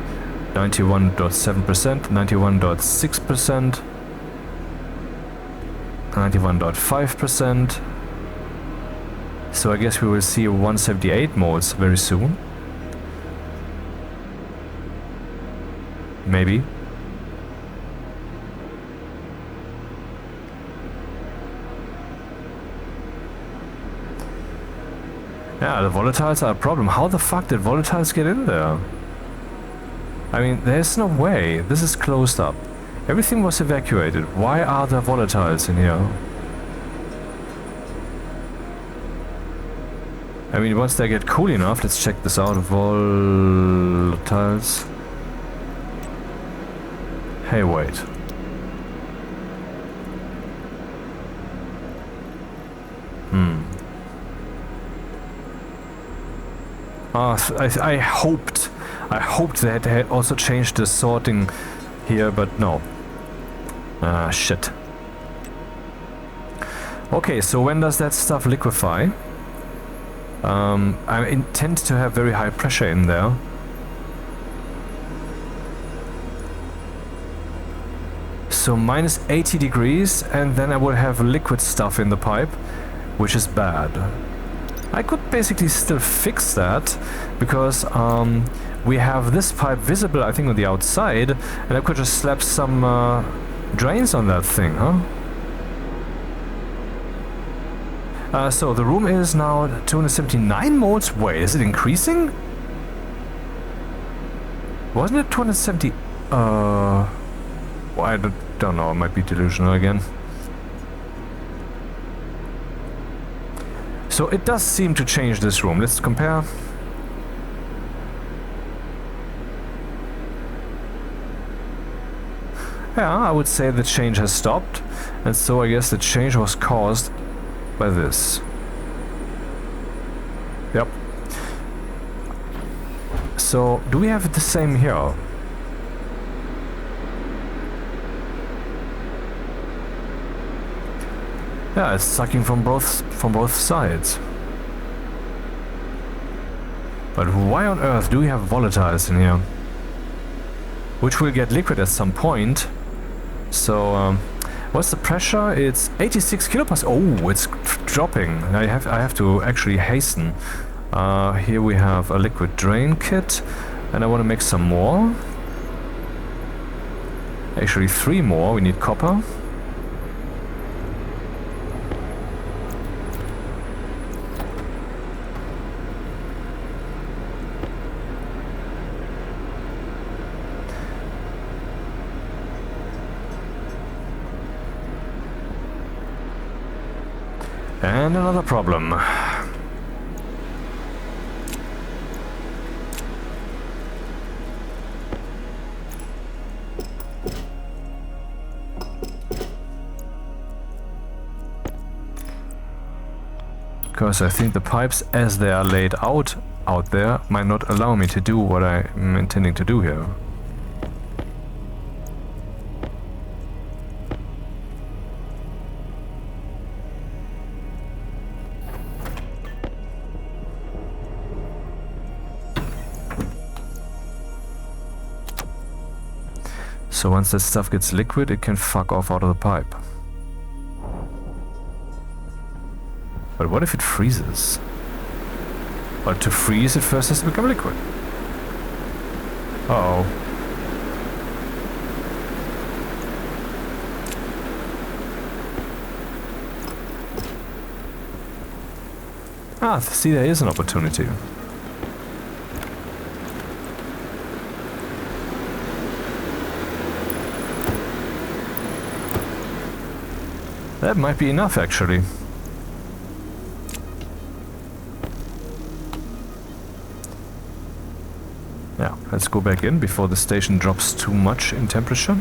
91.7%, 91.6%. 91.5%. So I guess we will see 178 moles very soon. Maybe. Yeah, the volatiles are a problem. How the fuck did volatiles get in there? I mean, there's no way. This is closed up. Everything was evacuated. Why are there volatiles in here? I mean, once they get cool enough, let's check this out. Volatiles. Hey, wait. I hoped they had also changed the sorting here, but no. Ah, shit. Okay, so when does that stuff liquefy? I intend to have very high pressure in there. So minus 80 degrees, and then I will have liquid stuff in the pipe, which is bad. I could basically still fix that, because we have this pipe visible, I think, on the outside, and I could just slap some drains on that thing, huh? So the room is now 279 moles. Wait, is it increasing? Wasn't it 270? Well, I don't know, it might be delusional again. So it does seem to change this room. Let's compare. Yeah, I would say the change has stopped, and so I guess the change was caused by this. Yep. So, do we have the same here? Yeah, it's sucking from both sides. But why on earth do we have volatiles in here? Which will get liquid at some point. So, what's the pressure? It's 86 kilopascals. Oh, it's dropping. I have to actually hasten. Here we have a liquid drain kit, and I want to make some more. Actually, 3 more. We need copper. And another problem. Because I think the pipes as they are laid out there might not allow me to do what I'm intending to do here. So once that stuff gets liquid, it can fuck off out of the pipe. But what if it freezes? Well, to freeze, it first has to become liquid. Uh-oh. Ah, see, there is an opportunity. That might be enough, actually. Yeah, let's go back in before the station drops too much in temperature.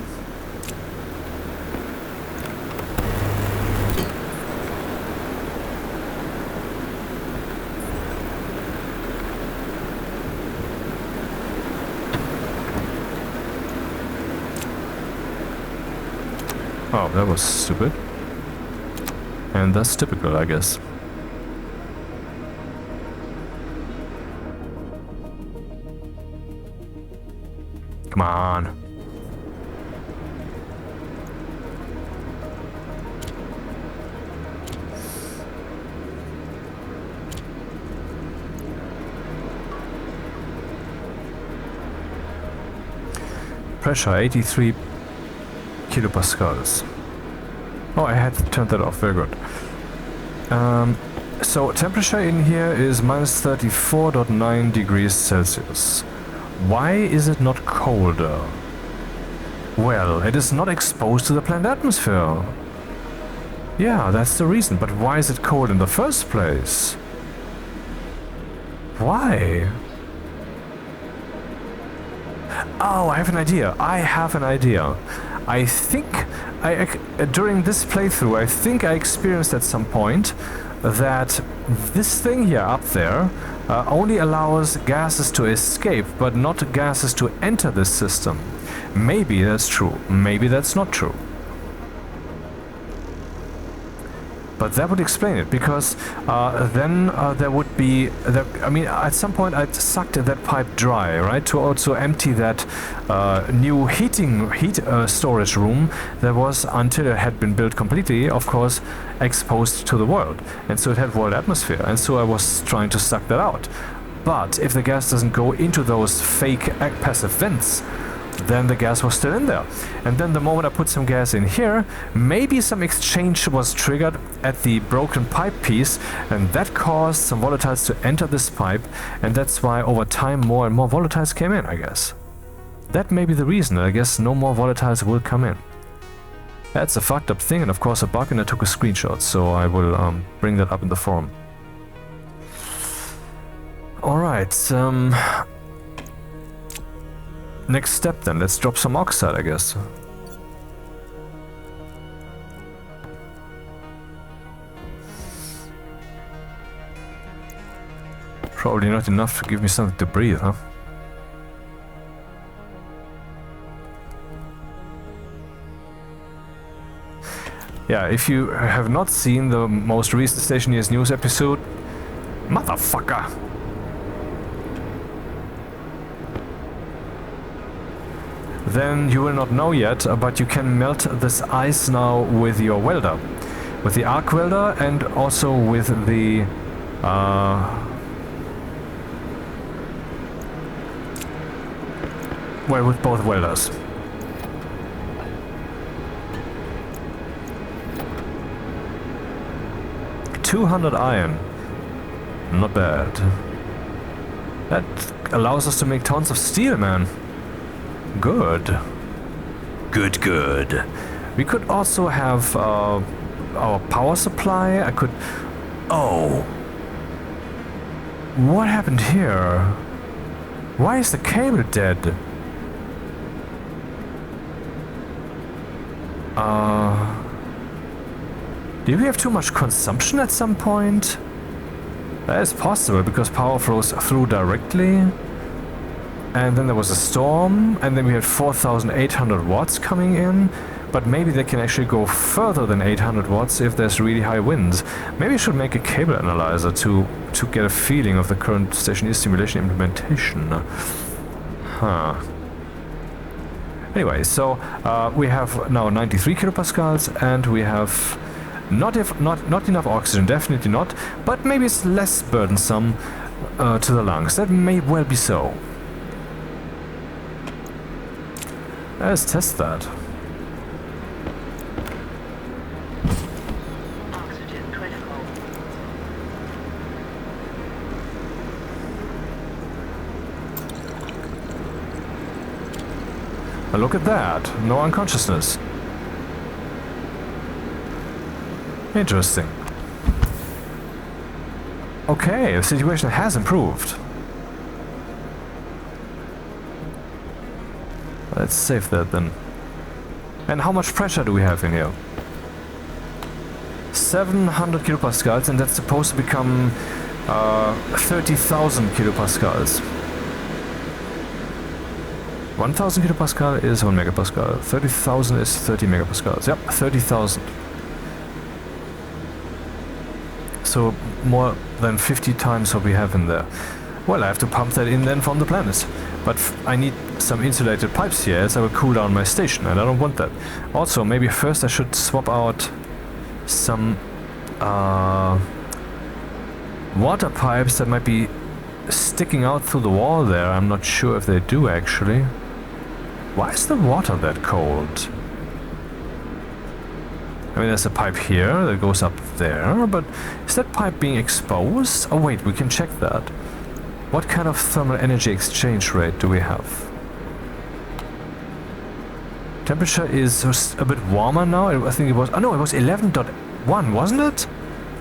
Oh, that was stupid. And that's typical, I guess. Come on. Pressure 83 kilopascals. Oh, I had turned that off. Very good. So temperature in here is minus 34.9 degrees Celsius. Why is it not colder? Well, it is not exposed to the planet atmosphere. Yeah, that's the reason. But why is it cold in the first place? Why? Oh, I have an idea. I think during this playthrough, I think I experienced at some point that this thing here up there only allows gases to escape, but not gases to enter this system. Maybe that's true. Maybe that's not true. But that would explain it, because then there would be... I mean, at some point I'd sucked that pipe dry, right? To also empty that new heat storage room that was, until it had been built completely, of course, exposed to the world. And so it had world atmosphere. And so I was trying to suck that out. But if the gas doesn't go into those fake passive vents, then the gas was still in there. And then the moment I put some gas in here, maybe some exchange was triggered at the broken pipe piece, and that caused some volatiles to enter this pipe, and that's why over time more and more volatiles came in, I guess. That may be the reason. I guess no more volatiles will come in. That's a fucked up thing, and of course a bug, and I took a screenshot, so I will bring that up in the forum. Alright, next step then, let's drop some oxide, I guess. Probably not enough to give me something to breathe, huh? Yeah, if you have not seen the most recent Stationeers news episode, motherfucker! then you will not know yet, but you can melt this ice now with your welder. With the arc welder and also with the... well, with both welders. $200 iron. Not bad. That allows us to make tons of steel, man. Good. Good. We could also have our power supply. I could... Oh. What happened here? Why is the cable dead? Did we have too much consumption at some point? That is possible, because power flows through directly. And then there was a storm, and then we had 4,800 watts coming in. But maybe they can actually go further than 800 watts if there's really high winds. Maybe I should make a cable analyzer to get a feeling of the current Stationeers simulation implementation. Huh. Anyway, so we have now 93 kilopascals, and we have not enough oxygen, definitely not, but maybe it's less burdensome to the lungs. That may well be so. Let's test that. Oxygen critical. Now look at that. No unconsciousness. Interesting. Okay, the situation has improved. Let's save that then. And how much pressure do we have in here? 700 kilopascals, and that's supposed to become 30,000 kilopascals. 1,000 kilopascal is 1 megapascal. 30,000 is 30 megapascals. Yep, 30,000. So more than 50 times what we have in there. Well, I have to pump that in then from the planet. But I need some insulated pipes here, as I will cool down my station, and I don't want that. Also, maybe first I should swap out some water pipes that might be sticking out through the wall there. I'm not sure if they do actually. Why is the water that cold? I mean, there's a pipe here that goes up there, but is that pipe being exposed? Oh wait, we can check that. What kind of thermal energy exchange rate do we have? Temperature is a bit warmer now. I think it was... Oh no, it was 11.1, wasn't it?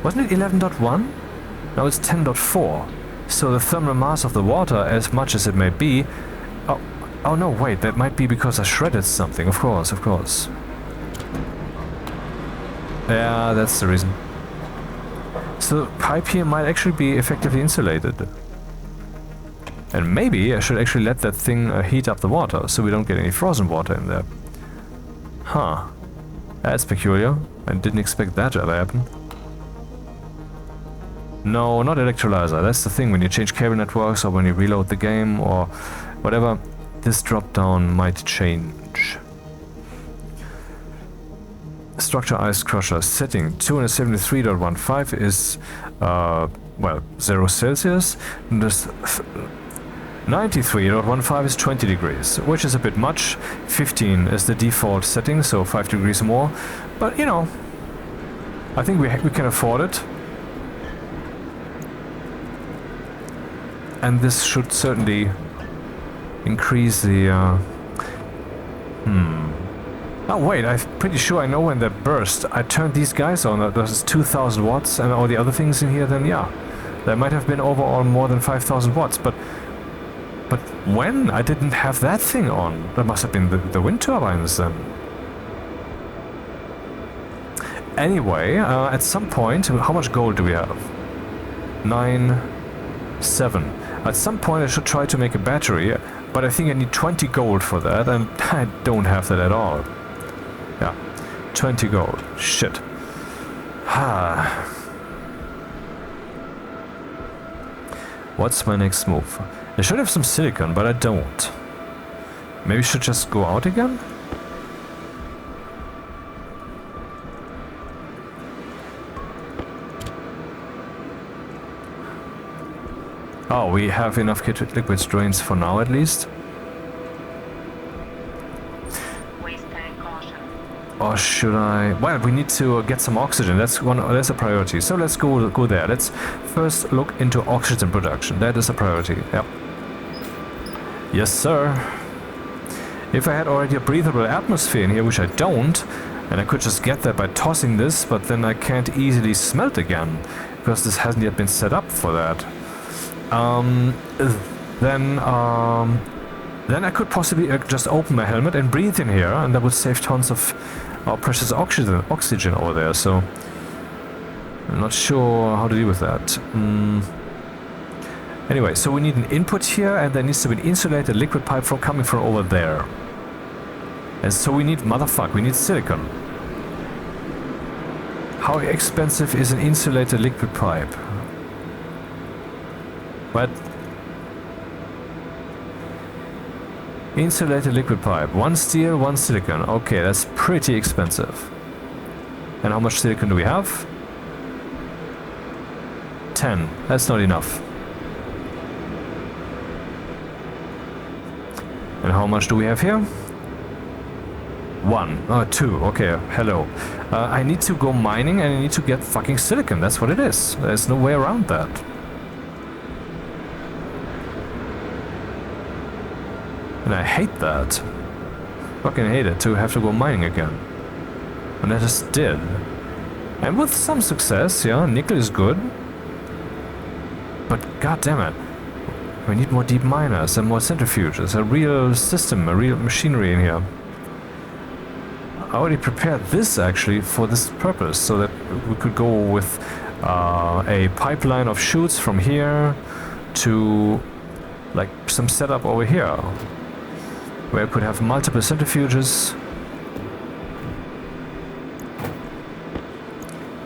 Wasn't it 11.1? Now it's 10.4. So the thermal mass of the water, as much as it may be... Oh no, wait, that might be because I shredded something. Of course, of course. Yeah, that's the reason. So the pipe here might actually be effectively insulated. And maybe I should actually let that thing heat up the water, so we don't get any frozen water in there. Huh. That's peculiar. I didn't expect that to ever happen. No, not electrolyzer. That's the thing, when you change cable networks or when you reload the game or whatever, this drop-down might change. Structure ice crusher setting 273.15 is, well, 0 Celsius. And this 93.15 is 20 degrees, which is a bit much. 15 is the default setting, so 5 degrees more. But, you know, I think we can afford it. And this should certainly increase the... Oh wait, I'm pretty sure I know when that burst. I turned these guys on, that was 2,000 watts, and all the other things in here, then yeah. There might have been overall more than 5,000 watts, but when? I didn't have that thing on. That must have been the wind turbines then. Anyway, at some point, how much gold do we have? 9, 7. At some point I should try to make a battery, but I think I need 20 gold for that, and I don't have that at all. Yeah, 20 gold. Shit. What's my next move? I should have some silicon, but I don't. Maybe we should just go out again? Oh, we have enough liquid drains for now at least. Waste tank caution. Or should I? Well, we need to get some oxygen. That's a priority. So let's go there. Let's first look into oxygen production. That is a priority. Yep. Yes, sir. If I had already a breathable atmosphere in here, which I don't, and I could just get that by tossing this, but then I can't easily smelt again because this hasn't yet been set up for that. Then I could possibly just open my helmet and breathe in here, and that would save tons of precious oxygen over there. So I'm not sure how to deal with that. Anyway, so we need an input here, and there needs to be an insulated liquid pipe coming from over there. And so we need we need silicon. How expensive is an insulated liquid pipe? What? Insulated liquid pipe. 1 steel, 1 silicon. Okay, that's pretty expensive. And how much silicon do we have? 10. That's not enough. And how much do we have here? 1. Oh, 2. Okay, hello. I need to go mining and I need to get fucking silicon. That's what it is. There's no way around that. And I hate that. Fucking hate it to have to go mining again. And I just did. And with some success, yeah, nickel is good. But god damn it. We need more deep miners and more centrifuges. A real system, a real machinery in here. I already prepared this actually for this purpose, so that we could go with a pipeline of chutes from here to like some setup over here, where I could have multiple centrifuges.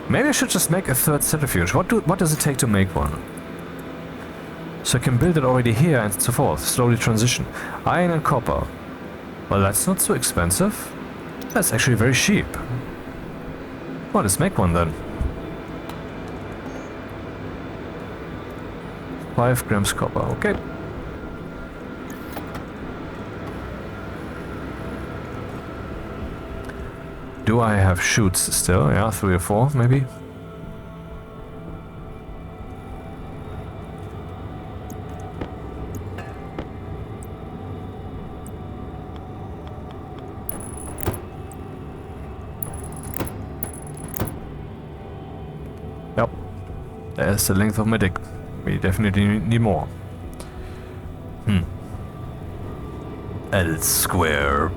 Maybe I should just make a third centrifuge. What does it take to make one? So I can build it already here and so forth, slowly transition. Iron and copper. Well, that's not so expensive. That's actually very cheap. Well, let's make one then. 5 grams copper, okay. Do I have chutes still? Yeah, 3 or 4 maybe. Yep, there's the length of my dick. We definitely need more. L square.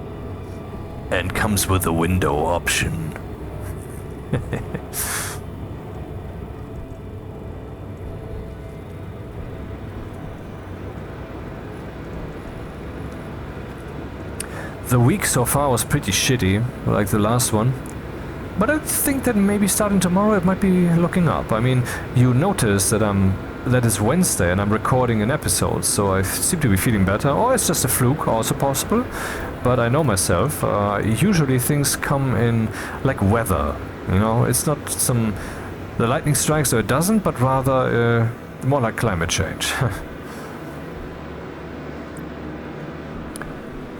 And comes with a window option. The week so far was pretty shitty, like the last one. But I think that maybe starting tomorrow it might be looking up. I mean, you notice that that is Wednesday and I'm recording an episode, so I seem to be feeling better. Or it's just a fluke, also possible. But I know myself, usually things come in like weather, you know? It's not the lightning strikes or it doesn't, but rather more like climate change.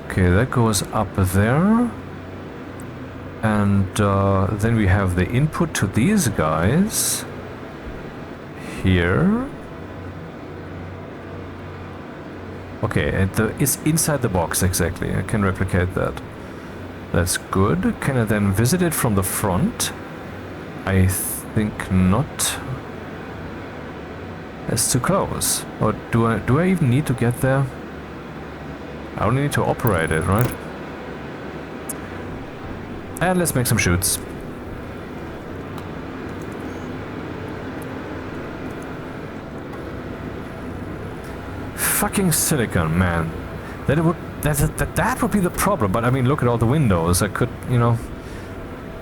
Okay, that goes up there. And then we have the input to these guys here. Okay, and it's inside the box exactly. I can replicate that. That's good. Can I then visit it from the front? I think not. It's too close. Or do I even need to get there? I only need to operate it, right? And let's make some chutes. Fucking silicon, man. That would be the problem. But I mean, look at all the windows. I could, you know,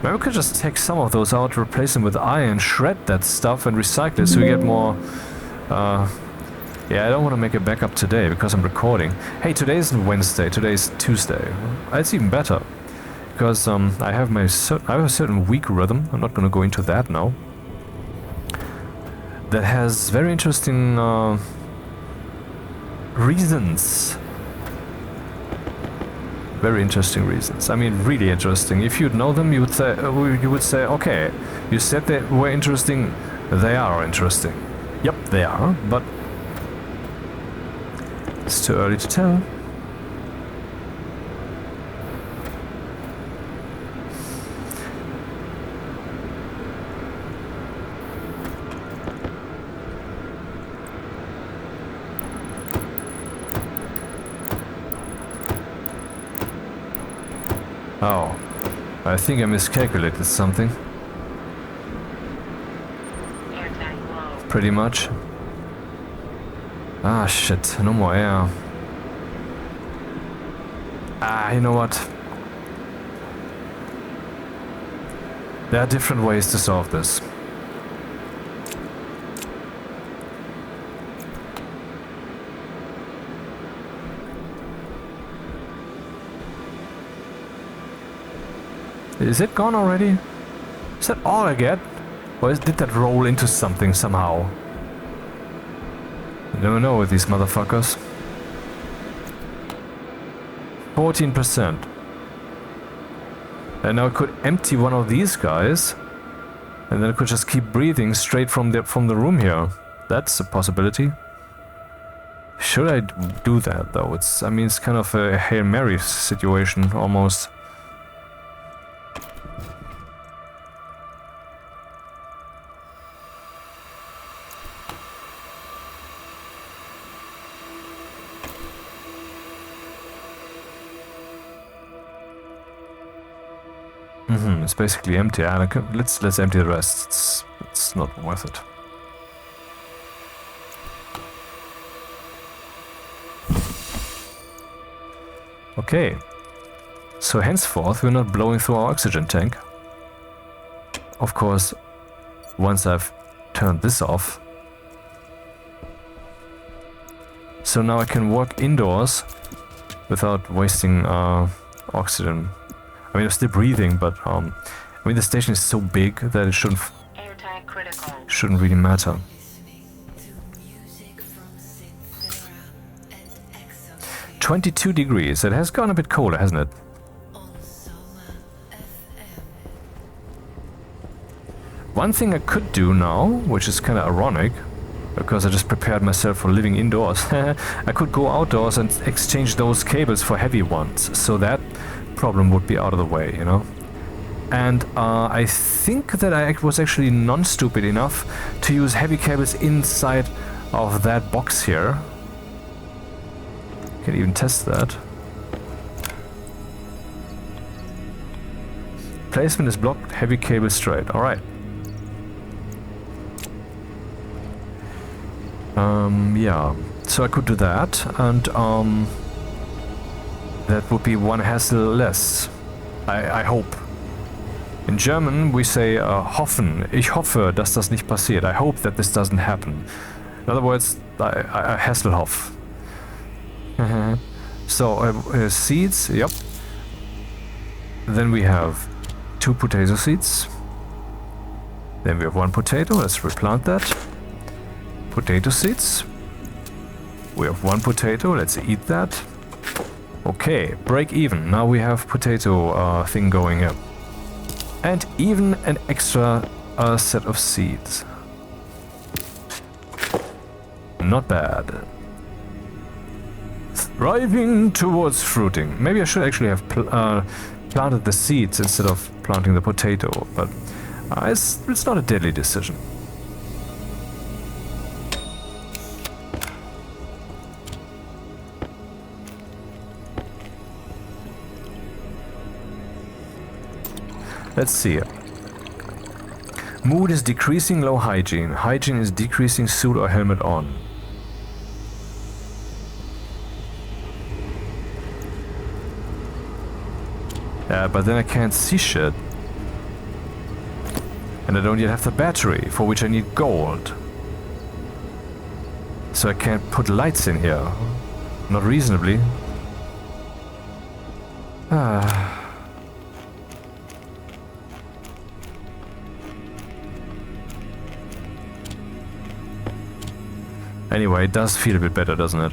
maybe we could just take some of those out, replace them with iron, shred that stuff, and recycle it so we get more Yeah, I don't want to make a backup today because I'm recording. Hey, today isn't Wednesday, today is Tuesday. It's even better. Because I have a certain week rhythm, I'm not going to go into that now. That has very interesting reasons. Very interesting reasons. I mean, really interesting. If you'd know them, you would say, okay, you said they were interesting, they are interesting. Yep, they are, but it's too early to tell. Oh, I think I miscalculated something. Air tank low. Pretty much. Ah, shit, no more air. Ah, you know what? There are different ways to solve this. Is it gone already? Is that all I get? Or did that roll into something somehow? You never know with these motherfuckers. 14%. And now I could empty one of these guys. And then I could just keep breathing straight from the room here. That's a possibility. Should I do that though? I mean, it's kind of a Hail Mary situation almost. It's basically empty. Let's empty the rest. It's not worth it. Okay. So henceforth we're not blowing through our oxygen tank. Of course, once I've turned this off. So now I can work indoors without wasting oxygen. I mean, I'm still breathing, but I mean, the station is so big that it Air tank critical. shouldn't really matter. Listening to music from Synthera and Exosphere 22 degrees. It has gone a bit colder, hasn't it? on Soma FM. One thing I could do now, which is kind of ironic, because I just prepared myself for living indoors, I could go outdoors and exchange those cables for heavy ones, so that problem would be out of the way, you know? And I think that I was actually non-stupid enough to use heavy cables inside of that box here. Can even test that. Placement is blocked, heavy cable straight. Alright. Yeah. So I could do that, and that would be one hassle less. I hope. In German we say hoffen. Ich hoffe, dass das nicht passiert. I hope that this doesn't happen. In other words, I Hasselhoff. So seeds, yep. Then we have 2 potato seeds. Then we have 1 potato. Let's replant that. Potato seeds. We have 1 potato. Let's eat that. Okay, break even. Now we have potato thing going up. And even an extra set of seeds. Not bad. Thriving towards fruiting. Maybe I should actually have planted the seeds instead of planting the potato, but it's not a deadly decision. Let's see. Mood is decreasing, low hygiene. Hygiene is decreasing, suit or helmet on. But then I can't see shit. And I don't yet have the battery, for which I need gold. So I can't put lights in here. Not reasonably. Anyway, it does feel a bit better, doesn't it?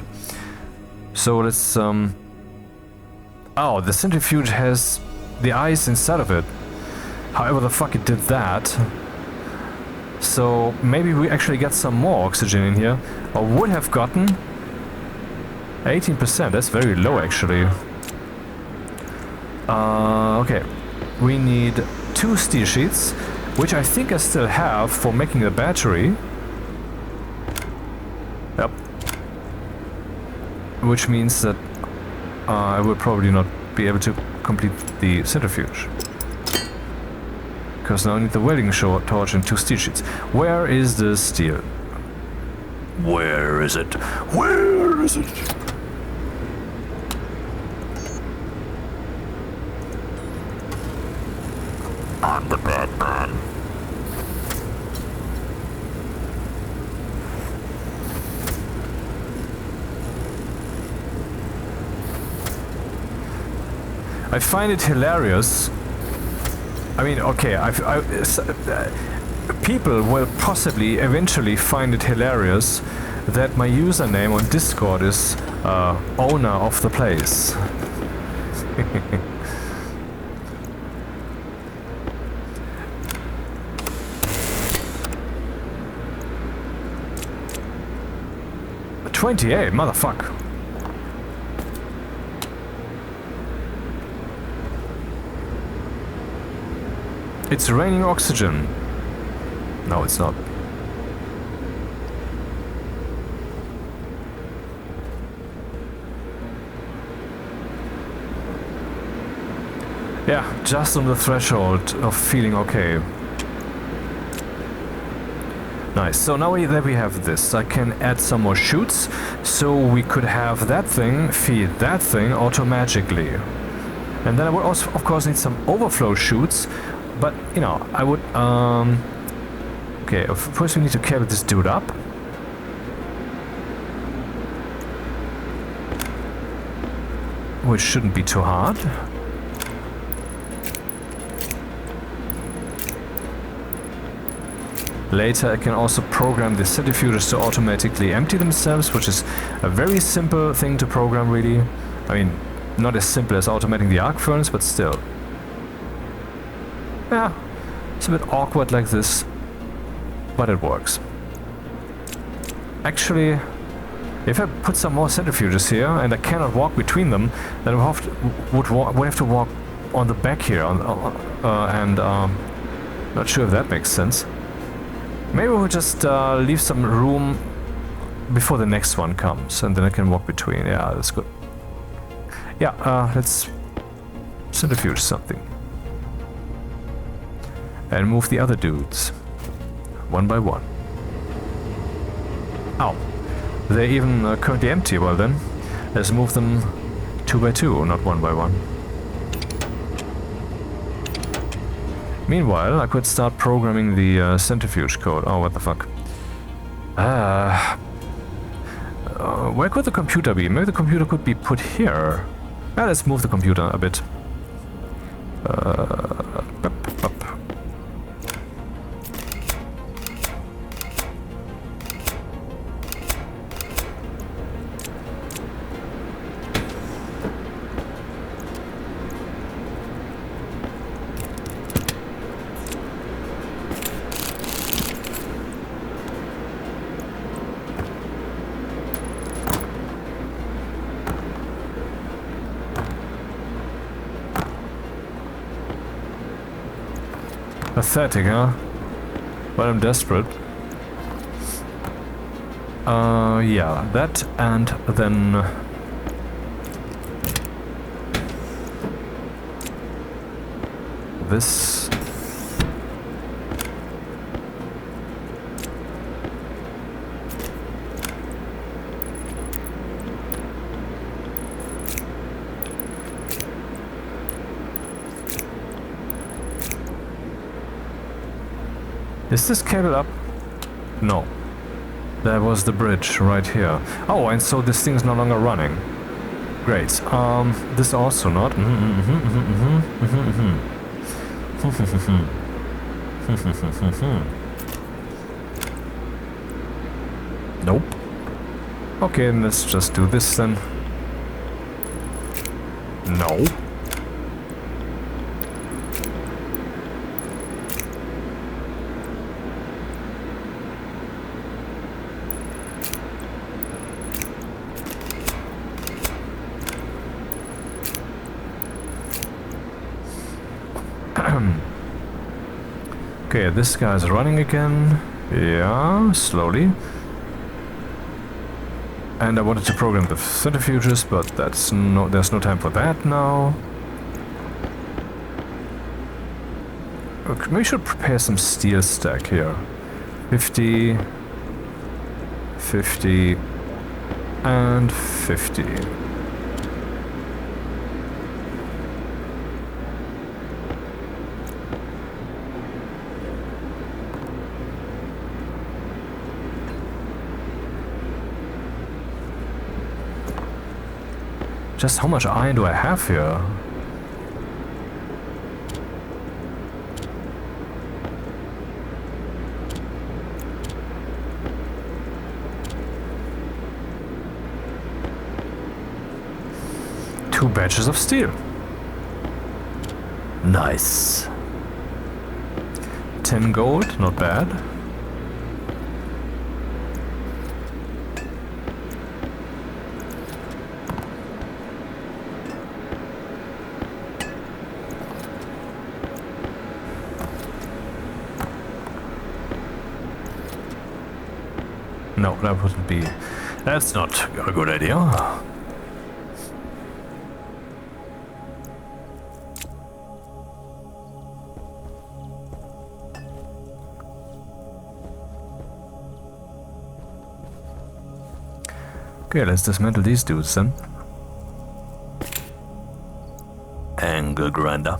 So let's oh, the centrifuge has the ice inside of it. However the fuck it did that. So maybe we actually get some more oxygen in here. Or would have gotten 18%. That's very low actually. Okay. We need 2 steel sheets, which I think I still have for making the battery. Yep. Which means that I will probably not be able to complete the centrifuge. Because now I need the welding torch and 2 steel sheets. Where is the steel? Where is it? Where is it? I'm the bad man. I find it hilarious. I mean, okay, people will possibly eventually find it hilarious that my username on Discord is owner of the place. $28, motherfucker. It's raining oxygen. No, it's not. Yeah, just on the threshold of feeling okay. Nice. So now that we have this, I can add some more chutes, so we could have that thing feed that thing automatically. And then I would also, of course, need some overflow chutes. But, you know, I would, okay, first we need to cable this dude up. Which shouldn't be too hard. Later I can also program the centrifuges to automatically empty themselves, which is a very simple thing to program, really. I mean, not as simple as automating the arc furnace, but still. Yeah, it's a bit awkward like this, but it works. Actually, if I put some more centrifuges here and I cannot walk between them, then I would have to walk on the back here, not sure if that makes sense. Maybe we'll just leave some room before the next one comes, and then I can walk between. Yeah, that's good. Yeah, let's centrifuge something. And move the other dudes, one by one. Ow. They're even currently empty. Well then, let's move them 2 by 2, not 1 by 1. Meanwhile, I could start programming the centrifuge code. Oh, what the fuck. Where could the computer be? Maybe the computer could be put here. Ah, let's move the computer a bit. Up. Pathetic, huh? But I'm desperate. Yeah, that and then... this... Is this cable up? No. There was the bridge right here. Oh, and so this thing is no longer running. Great. This also not. Nope. Okay, let's just do this then. No. Okay, this guy's running again. Yeah, slowly. And I wanted to program the centrifuges, but there's no time for that now. Okay, we should prepare some steel stack here. 50, 50, and 50. Just how much iron do I have here? Two batches of steel. Nice. 10 gold, not bad. No, that wouldn't be... That's not a good idea. Okay, let's dismantle these dudes then. Angle grinder.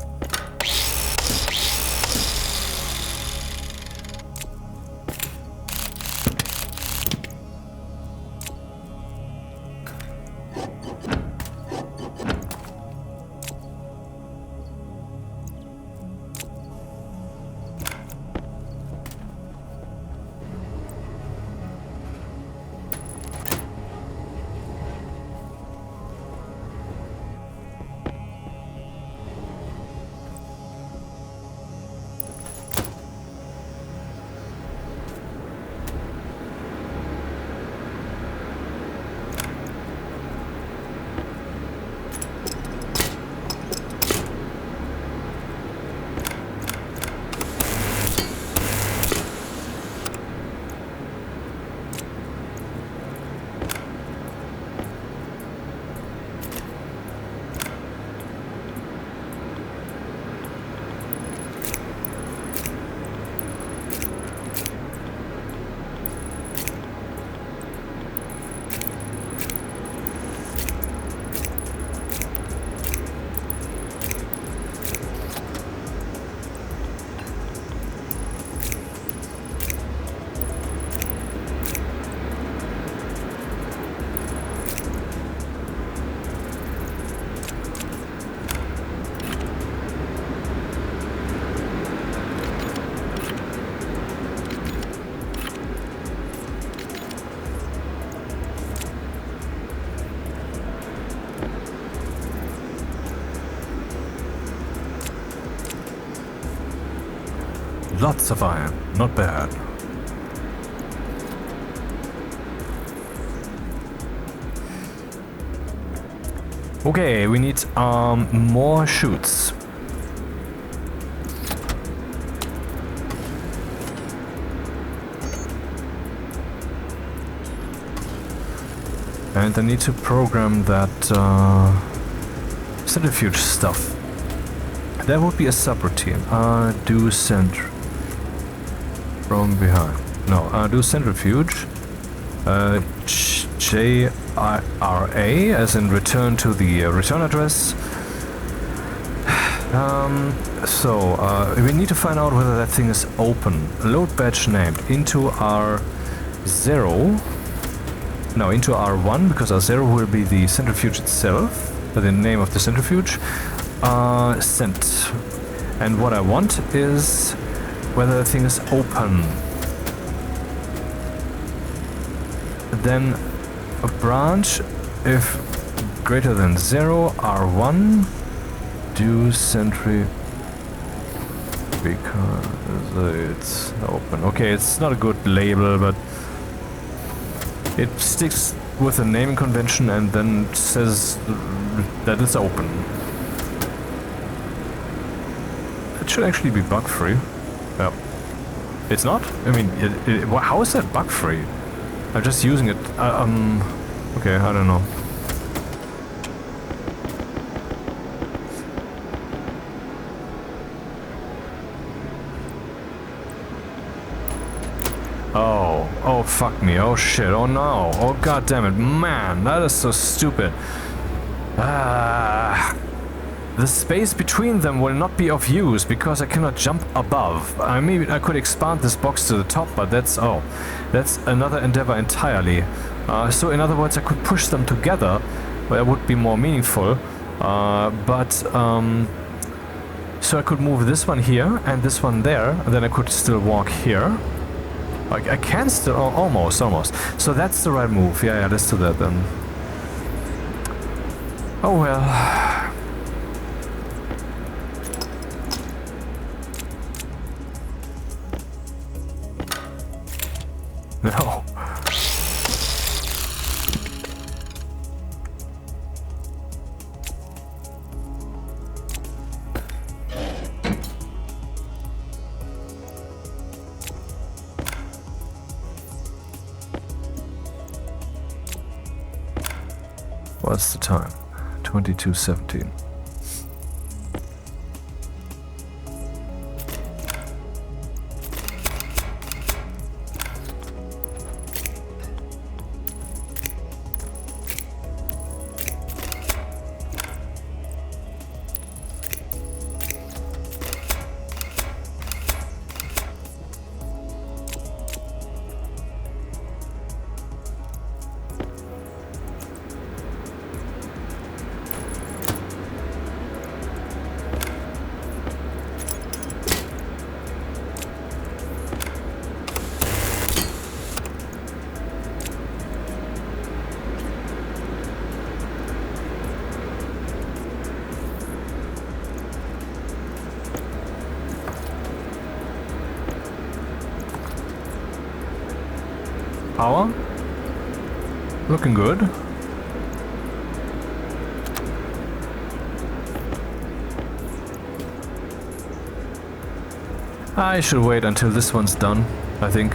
Lots of iron, not bad. Okay, we need more chutes. And I need to program that centrifuge stuff. There would be a subroutine. Do center. From behind. No, do centrifuge. JRA, as in return to the return address. We need to find out whether that thing is open. Load batch named into our 0. No, into R1, because R0 will be the centrifuge itself, the name of the centrifuge. Sent. And what I want is whether the thing is open. Then a branch, if greater than 0, R1, do centrifuge. Because it's open. Okay, it's not a good label, but it sticks with the naming convention and then says that it's open. It should actually be bug-free. Yeah. It's not? I mean, how is that bug-free? I'm just using it. Okay, I don't know. Oh fuck me, oh shit, oh no, oh god damn it, man, that is so stupid. The space between them will not be of use because I cannot jump above. Maybe I could expand this box to the top, but that's another endeavor entirely. So in other words, I could push them together, where it would be more meaningful. So I could move this one here and this one there, and then I could still walk here. I can still, almost. So that's the right move. Yeah, let's do that then. Oh well. No. What's the time? 22:17. Power? Looking good. I should wait until this one's done, I think.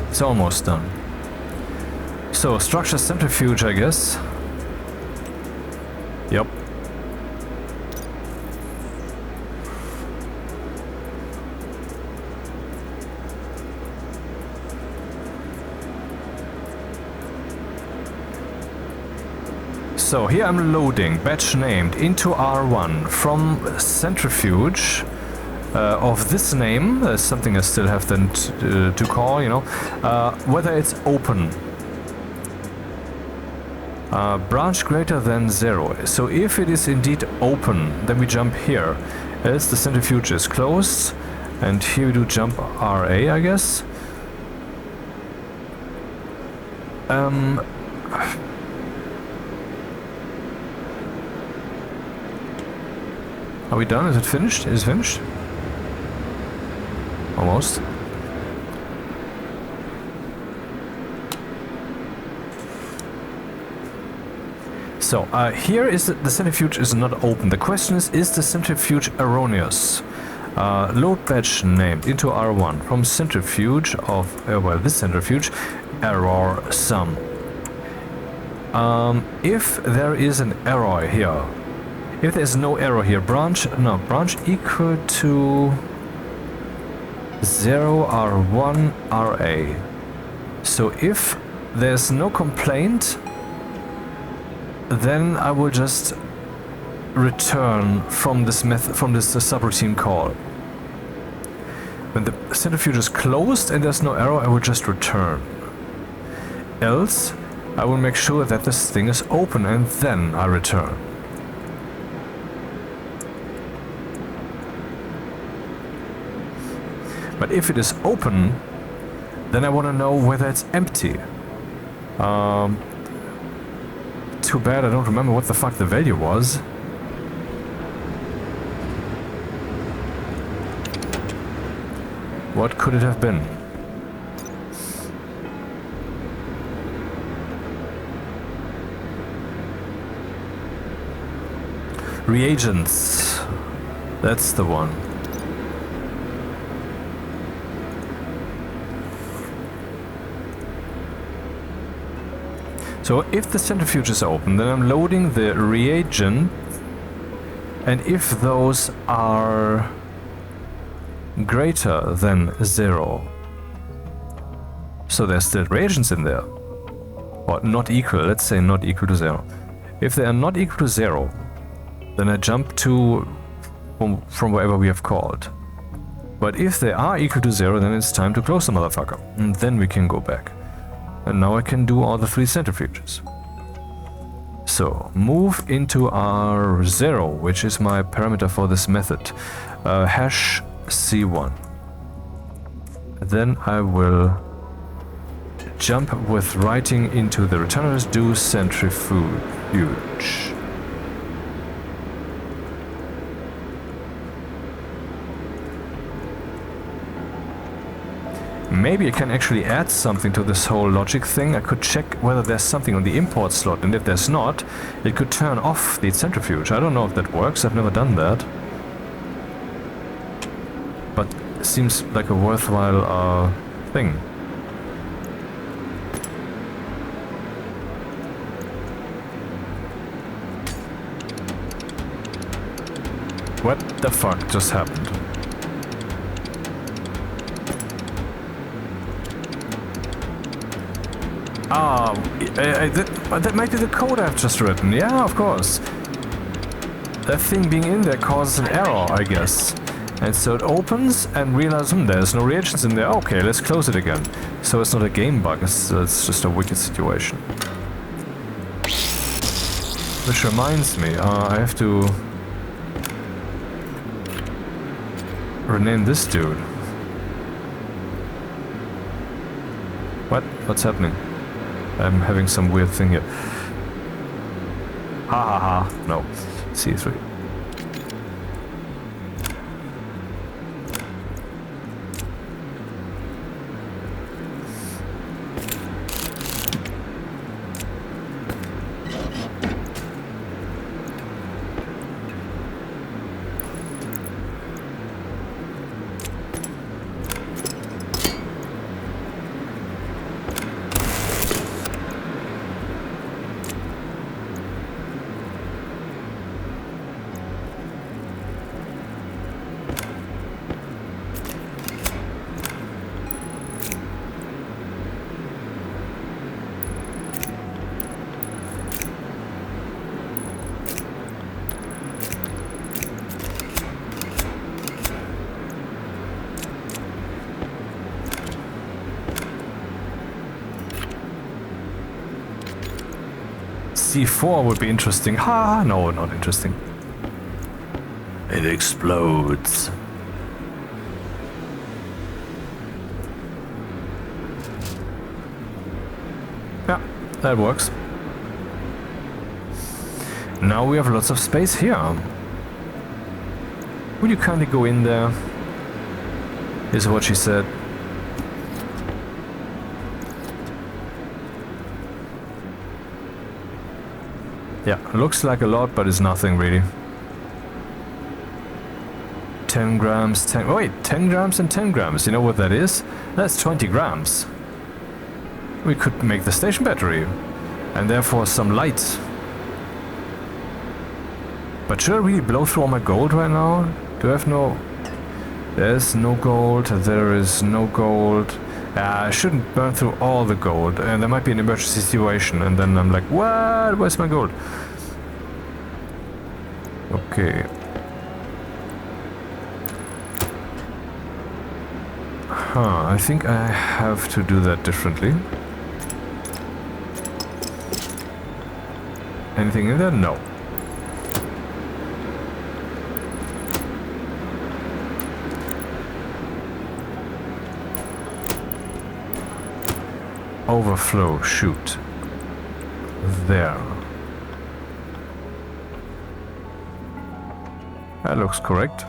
It's almost done. So, structure centrifuge, I guess. Yep. So here I'm loading, batch named, into R1 from centrifuge of this name, something I still have then to call, you know, whether it's open. Branch greater than 0. So if it is indeed open, then we jump here. Else the centrifuge is closed, and here we do jump RA, I guess. Are we done? Is it finished? Is it finished? Almost. So, here is the centrifuge is not open. The question is the centrifuge erroneous? Load batch named into R1 from centrifuge of, well, this centrifuge, error sum. If there is an error here, if there's no error here, branch equal to 0 R1 RA. So if there's no complaint, then I will just return from this method, from this subroutine call. When the centrifuge is closed and there's no error, I will just return. Else, I will make sure that this thing is open and then I return. But if it is open, then I want to know whether it's empty. Too bad I don't remember what the fuck the value was. What could it have been? Reagents. That's the one. So if the centrifuge is open, then I'm loading the reagent, and if those are greater than 0, so there's still reagents in there, or not equal, let's say not equal to 0. If they are not equal to 0, then I jump to from wherever we have called. But if they are equal to 0, then it's time to close the motherfucker, and then we can go back. And now I can do all the 3 centrifuges. So, move into R0, which is my parameter for this method, hash C1. Then I will jump with writing into the returners, do centrifuge. Maybe I can actually add something to this whole logic thing. I could check whether there's something on the import slot, and if there's not, it could turn off the centrifuge. I don't know if that works, I've never done that. But it seems like a worthwhile thing. What the fuck just happened? That might be the code I've just written. Yeah, of course. That thing being in there causes an error, I guess. And so it opens and realizes, there's no reagents in there. Okay, let's close it again. So it's not a game bug, it's just a wicked situation. Which reminds me, I have to rename this dude. What? What's happening? I'm having some weird thing here. Ha ha ha. No. C3. C4 would be interesting. Ha! No, not interesting. It explodes. Yeah, that works. Now we have lots of space here. Would you kindly go in there? Is what she said. Yeah, looks like a lot, but it's nothing really. 10 grams, 10... Oh wait, 10 grams and 10 grams. You know what that is? That's 20 grams. We could make the station battery. And therefore some light. But should I really blow through all my gold right now? Do I have no... There's no gold, there is no gold. I shouldn't burn through all the gold, and there might be an emergency situation, and then I'm like, what? Where's my gold? I think I have to do that differently. Anything in there? No. Overflow chute. There. That looks correct.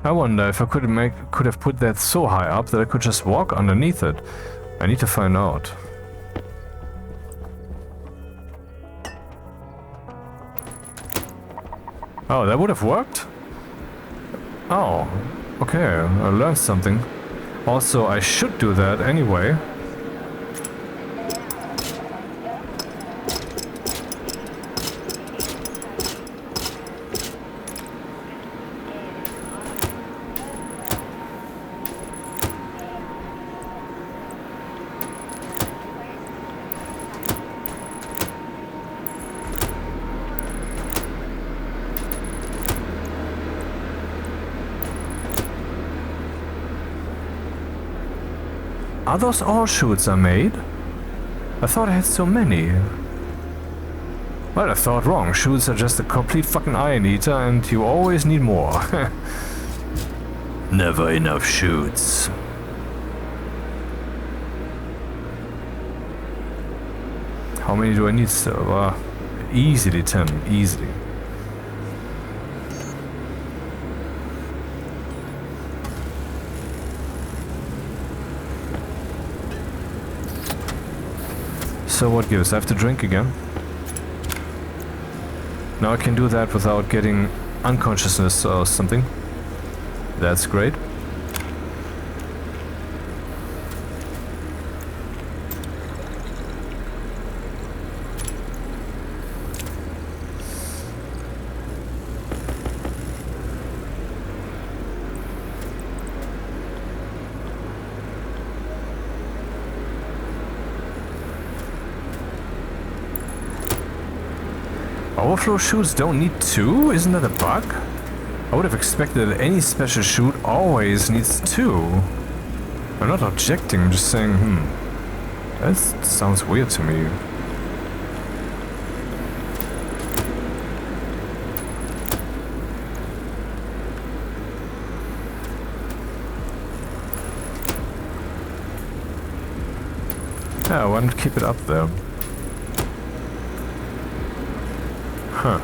I wonder if I could have put that so high up that I could just walk underneath it. I need to find out. Oh, that would have worked? Oh, okay, I learned something. Also, I should do that anyway. Are those all chutes are made? I thought I had so many. Well, I thought wrong. Chutes are just a complete fucking iron eater and you always need more. Never enough chutes. How many do I need still? Easily 10, easily. So what gives? I have to drink again. Now I can do that without getting unconsciousness or something. That's great. Overflow chutes don't need two? Isn't that a bug? I would have expected that any special chute always needs two. I'm not objecting, I'm just saying, that sounds weird to me. Yeah, why not keep it up there? Huh.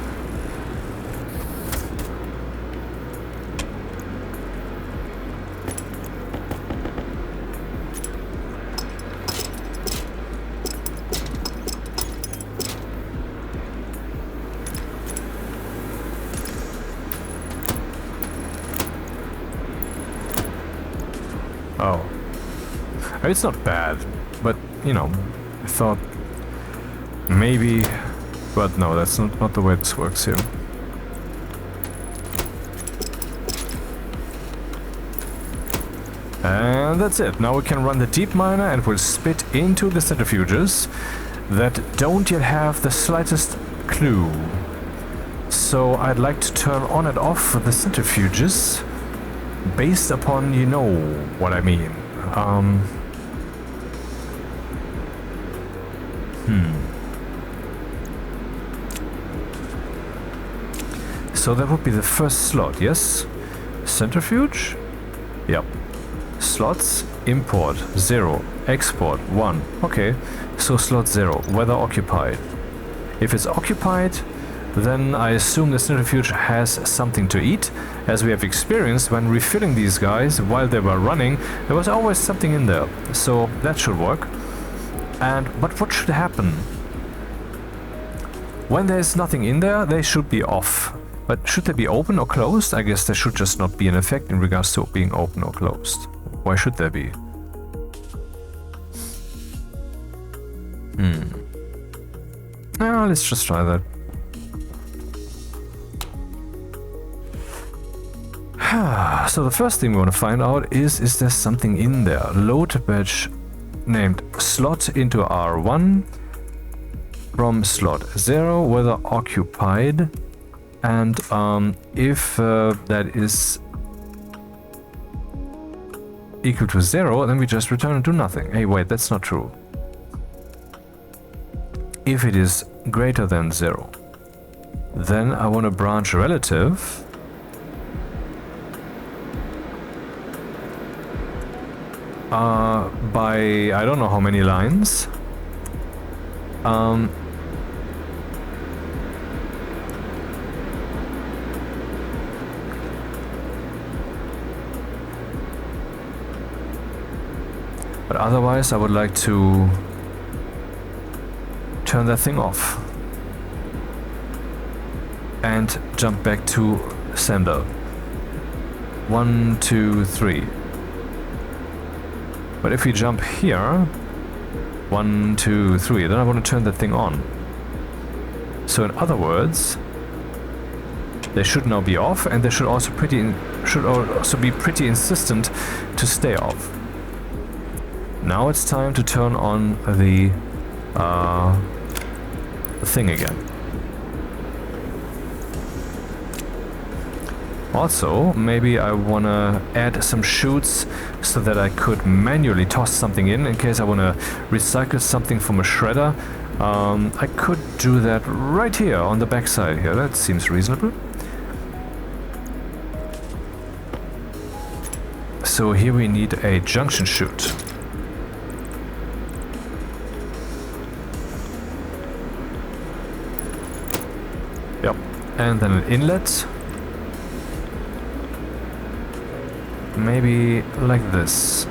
Oh. It's not bad, but, you know, I thought maybe... But no, that's not the way this works here. And that's it. Now we can run the deep miner and we'll spit into the centrifuges that don't yet have the slightest clue. So I'd like to turn on and off the centrifuges based upon, you know what I mean. So that would be the first slot, yes? Centrifuge? Yep. Slots, import, 0. Export, 1. Okay, so slot 0, whether occupied. If it's occupied, then I assume the centrifuge has something to eat. As we have experienced when refilling these guys while they were running, there was always something in there. So that should work. But what should happen? When there's nothing in there, they should be off. But should they be open or closed? I guess there should just not be an effect in regards to being open or closed. Why should there be? Let's just try that. So the first thing we want to find out is there something in there? Load badge named slot into R1 from slot 0, whether occupied, and if that is equal to 0, then we just return it to nothing. Hey, wait, that's not true. If it is greater than 0, then I want to branch relative by I don't know how many lines. But otherwise I would like to turn that thing off and jump back to sender. 1, 2, 3. But if we jump here, 1, 2, 3, then I want to turn that thing on. So in other words, they should now be off, and they should also be pretty insistent to stay off. Now it's time to turn on the thing again. Also, maybe I want to add some chutes so that I could manually toss something in case I want to recycle something from a shredder. I could do that right here on the back side here. That seems reasonable. So here we need a junction chute. Yep. And then an inlet. Maybe like this.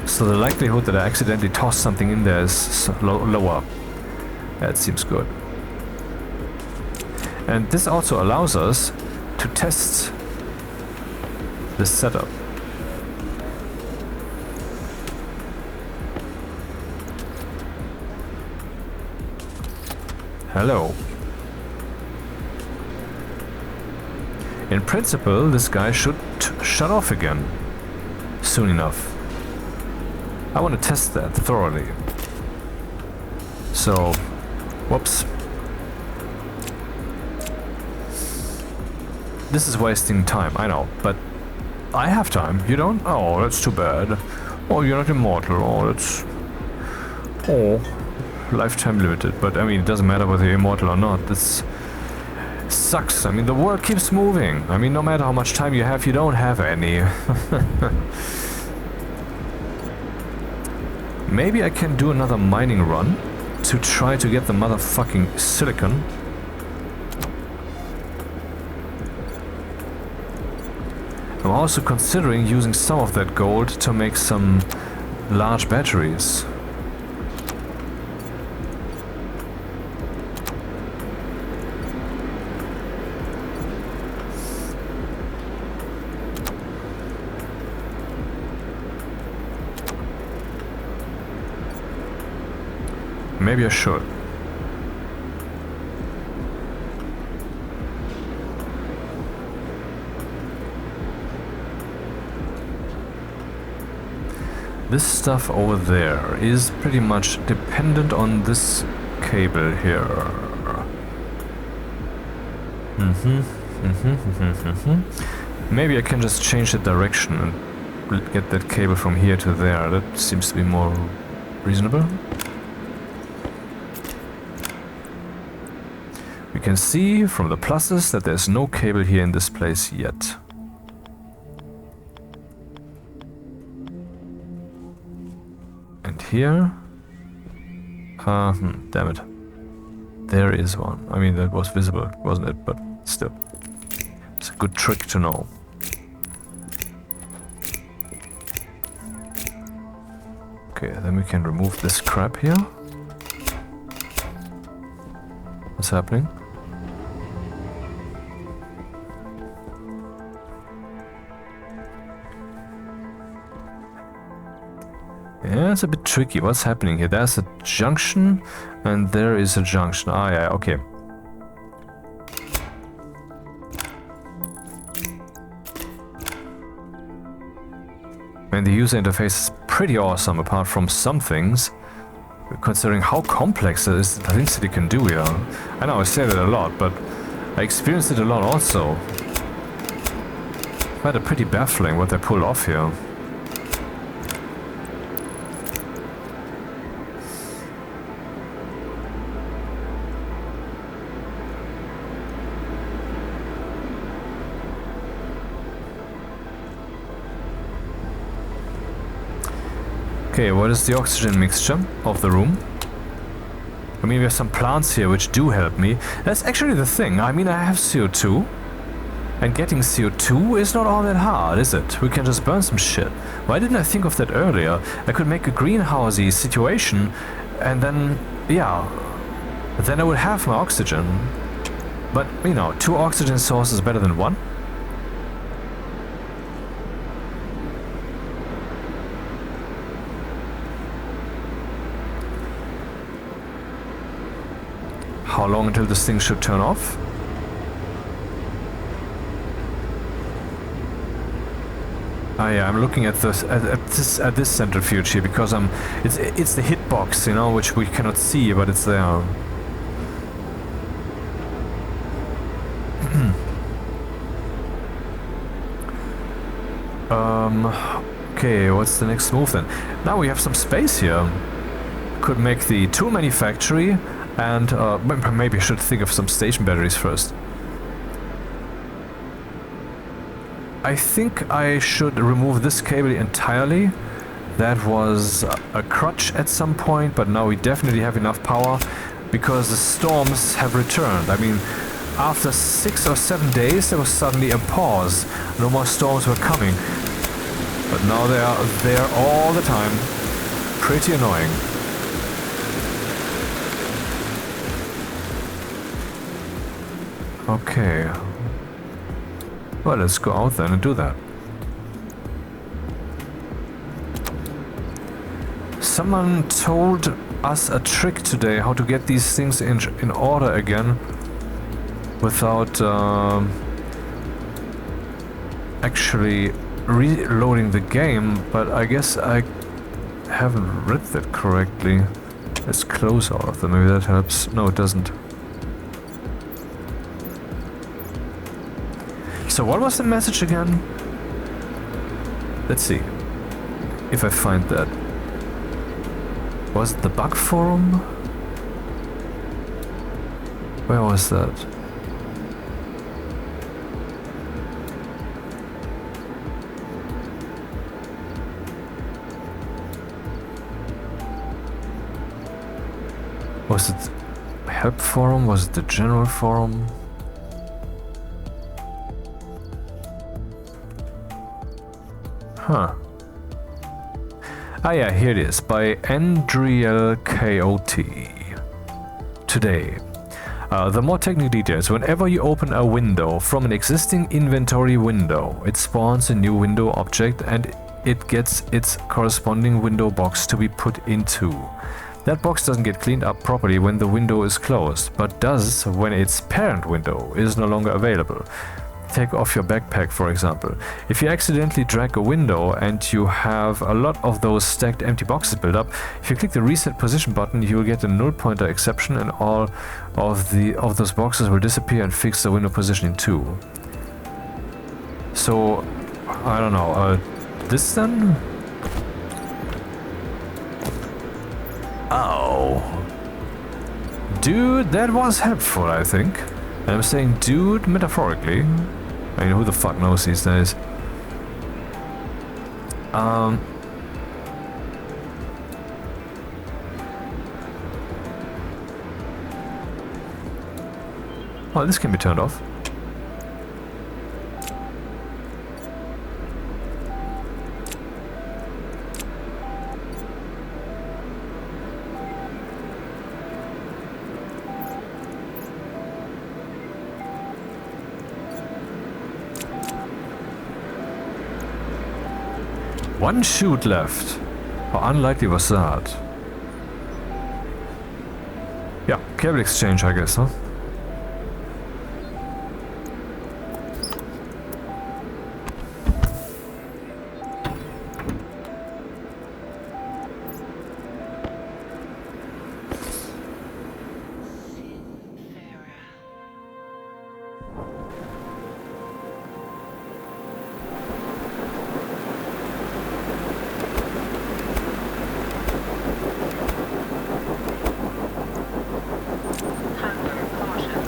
So the likelihood that I accidentally toss something in there is lower. That seems good. And this also allows us to test this setup. Hello. In principle, this guy should shut off again soon enough. I want to test that thoroughly. So, whoops. This is wasting time, I know, but I have time. You don't? Oh, that's too bad. Oh, you're not immortal. Oh, that's... Oh, lifetime limited. But, I mean, it doesn't matter whether you're immortal or not. This sucks. I mean, the world keeps moving. I mean, no matter how much time you don't have any. Maybe I can do another mining run to try to get the motherfucking silicon. I'm also considering using some of that gold to make some large batteries. Maybe I should. This stuff over there is pretty much dependent on this cable here. Maybe I can just change the direction and get that cable from here to there. That seems to be more reasonable. We can see from the pluses that there's no cable here in this place yet. And here... damn it. There is one. I mean, that was visible, wasn't it? But still. It's a good trick to know. Okay, then we can remove this crap here. What's happening? Yeah, it's a bit tricky. What's happening here? There's a junction, and there is a junction. Ah, yeah, okay. And the user interface is pretty awesome, apart from some things, considering how complex it is, the things that you can do here. I know I say that a lot, but I experienced it a lot also. I find it pretty baffling what they pulled off here. Okay, what is the oxygen mixture of the room? I mean, we have some plants here which do help me. That's actually the thing. I mean, I have CO2. And getting CO2 is not all that hard, is it? We can just burn some shit. Why didn't I think of that earlier? I could make a greenhousey situation and then, yeah, then I would have my oxygen. But, you know, 2 oxygen sources better than 1. How long until this thing should turn off? Ah, yeah, I'm looking at this at this centrifuge here because it's the hitbox, you know, which we cannot see, but it's there. Okay, what's the next move then? Now we have some space here. Could make the tool manufactory. And maybe I should think of some station batteries first. I think I should remove this cable entirely. That was a crutch at some point, but now we definitely have enough power because the storms have returned. I mean, after 6 or 7 days there was suddenly a pause. No more storms were coming. But now they are there all the time. Pretty annoying. Okay. Well, let's go out then and do that. Someone told us a trick today how to get these things in order again without actually reloading the game, but I guess I haven't read that correctly. Let's close all of them, maybe that helps. No, it doesn't. So what was the message again? Let's see if I find that. Was it the bug forum? Where was that? Was it help forum? Was it the general forum? Huh. Ah yeah, here it is, by Andriel KOT. Today. The more technical details. Whenever you open a window from an existing inventory window, it spawns a new window object and it gets its corresponding window box to be put into. That box doesn't get cleaned up properly when the window is closed, but does when its parent window is no longer available. Take off your backpack, for example. If you accidentally drag a window and you have a lot of those stacked empty boxes built up, if you click the reset position button, you'll get a null pointer exception and all of those boxes will disappear and fix the window positioning too. So, I don't know, this then? Oh. Dude, that was helpful, I think. And I'm saying dude metaphorically. I mean, who the fuck knows these days? Oh, this can be turned off. One chute left. How unlikely was that? Yeah, cable exchange, I guess, huh? Handler caution.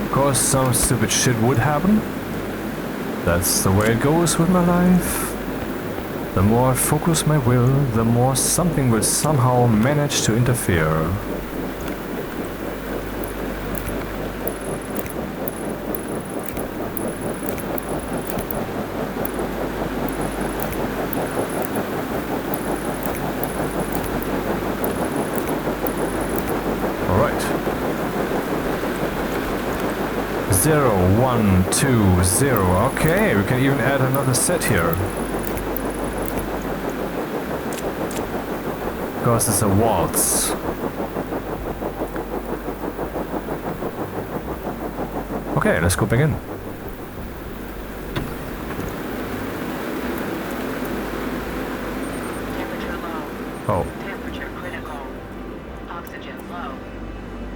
Of course, some stupid shit would happen. That's the way it goes with my life. The more I focus my will, the more something will somehow manage to interfere. Alright. 0, 1, 2, 0. Okay, we can even add another set here. Because it's a waltz. Okay, let's go back in. Temperature low. Oh, Temperature critical. Oxygen low.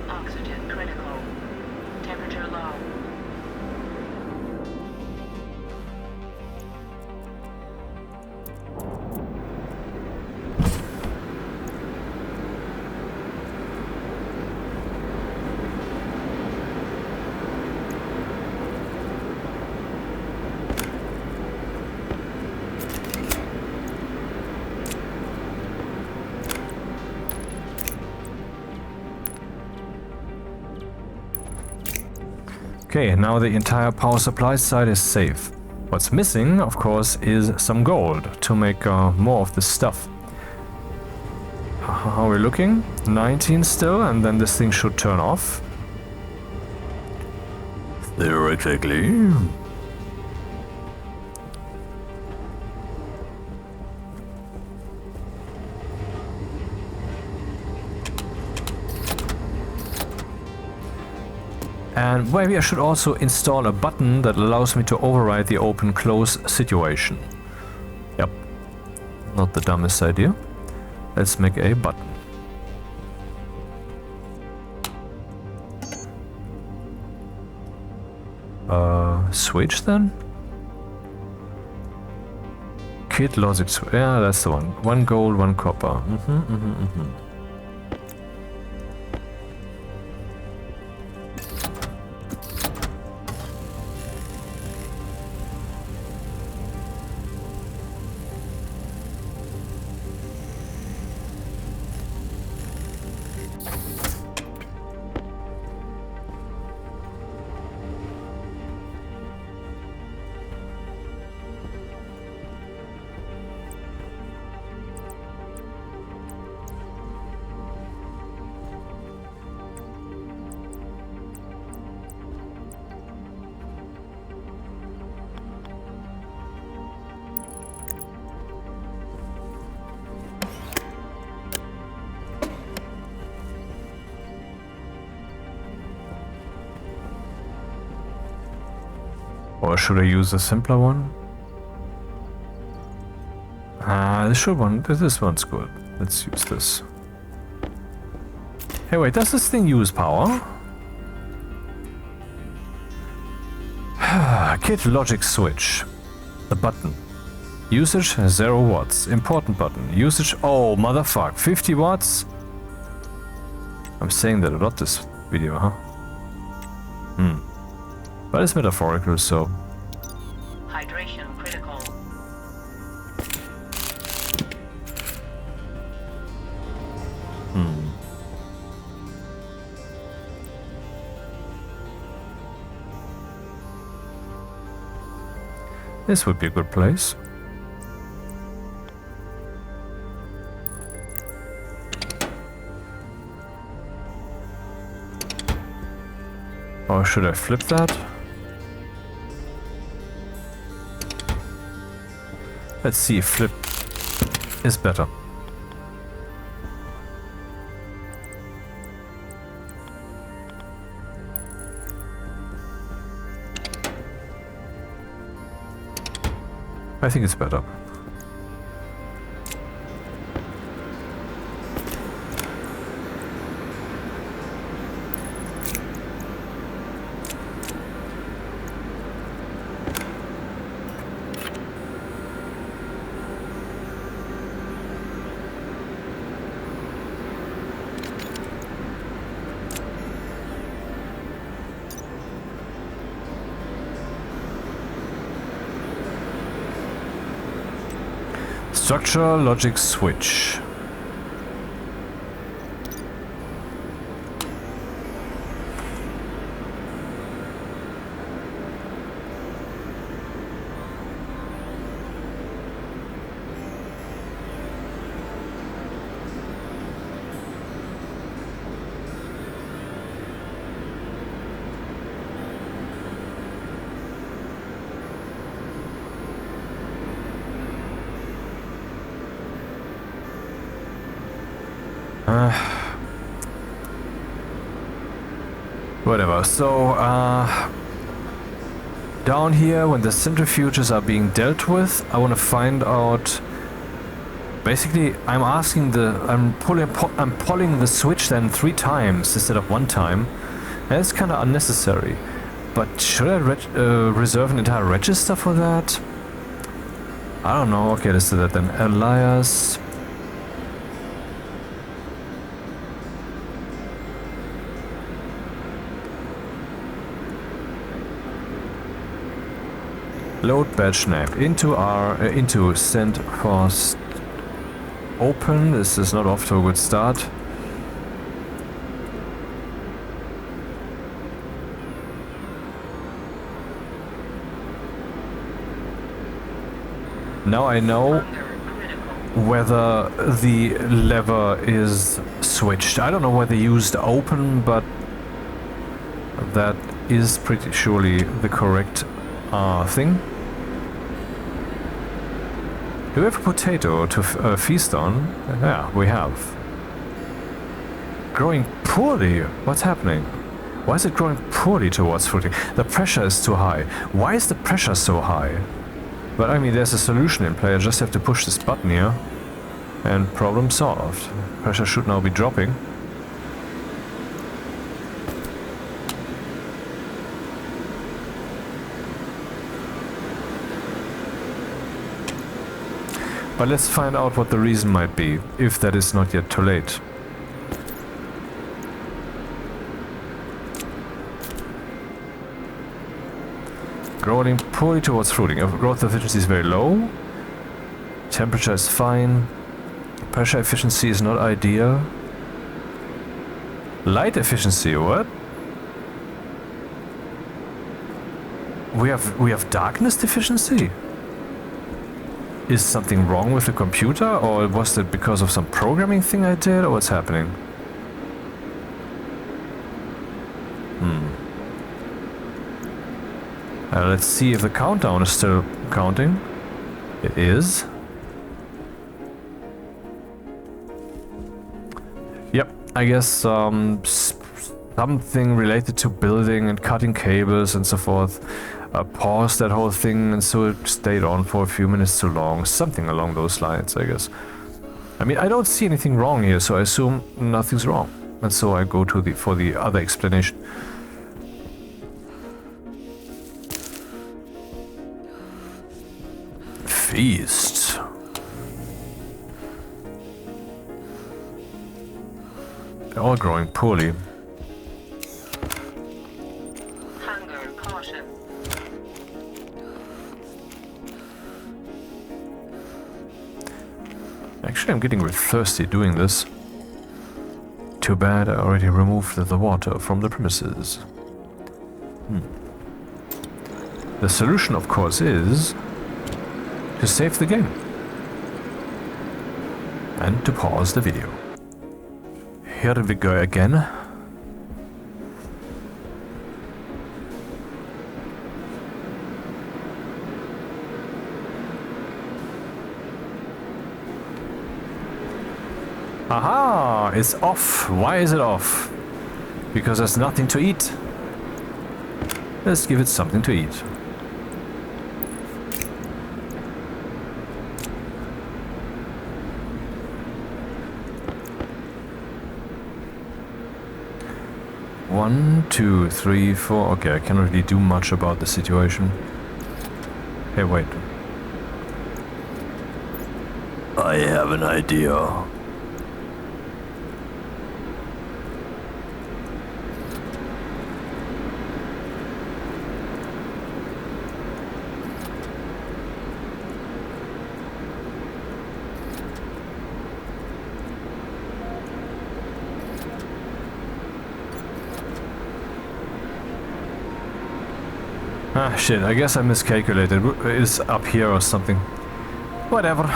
Oxygen critical. Temperature low. okay, now the entire power supply side is safe. What's missing, of course, is some gold to make more of this stuff. How are we looking? 19 still, and then this thing should turn off. Theoretically. And maybe I should also install a button that allows me to override the open-close situation. Yep, not the dumbest idea. Let's make a button. Switch then? Kit logic switch. Yeah, that's the one. One gold, one copper. Or should I use a simpler one? This one's good. Let's use this. Hey, wait, does this thing use power? Kit logic switch. The button. Usage 0 watts. Important button. Usage, oh motherfuck, 50 watts? I'm saying that a lot this video, huh? But it's metaphorical, so. Hydration critical. This would be a good place. Or should I flip that? Let's see if flip is better. I think it's better. Structure logic switch. Whatever. So, down here, when the centrifuges are being dealt with, I want to find out. Basically, I'm pulling the switch then 3 times instead of 1 time. And it's kind of unnecessary. But should I reserve an entire register for that? I don't know. Okay, let's do that then. Alias. Load batch nap into send forced open. This is not off to a good start. Now I know whether the lever is switched. I don't know whether they used open, but that is pretty surely the correct thing. Do we have a potato to feast on? Yeah, we have. Growing poorly? What's happening? Why is it growing poorly towards fruiting? The pressure is too high. Why is the pressure so high? But I mean, there's a solution in play. I just have to push this button here. And problem solved. Pressure should now be dropping. But let's find out what the reason might be, if that is not yet too late. Growing poorly towards fruiting. Growth efficiency is very low. Temperature is fine. Pressure efficiency is not ideal. Light efficiency, what? We have darkness deficiency? Is something wrong with the computer, or was it because of some programming thing I did, or what's happening? Let's see if the countdown is still counting. It is. Yep, I guess something related to building and cutting cables and so forth. Paused that whole thing, and so it stayed on for a few minutes too long. Something along those lines, I guess. I mean, I don't see anything wrong here, so I assume nothing's wrong. And so I go to for the other explanation. Feast. They're all growing poorly. Actually, I'm getting real thirsty doing this. Too bad I already removed the water from the premises. The solution, of course, is to save the game. And to pause the video. Here we go again. Aha! It's off. Why is it off? Because there's nothing to eat. Let's give it something to eat. One, two, three, four. Okay, I can't really do much about the situation. Hey, wait. I have an idea. Ah, shit, I guess I miscalculated. It's up here or something. Whatever.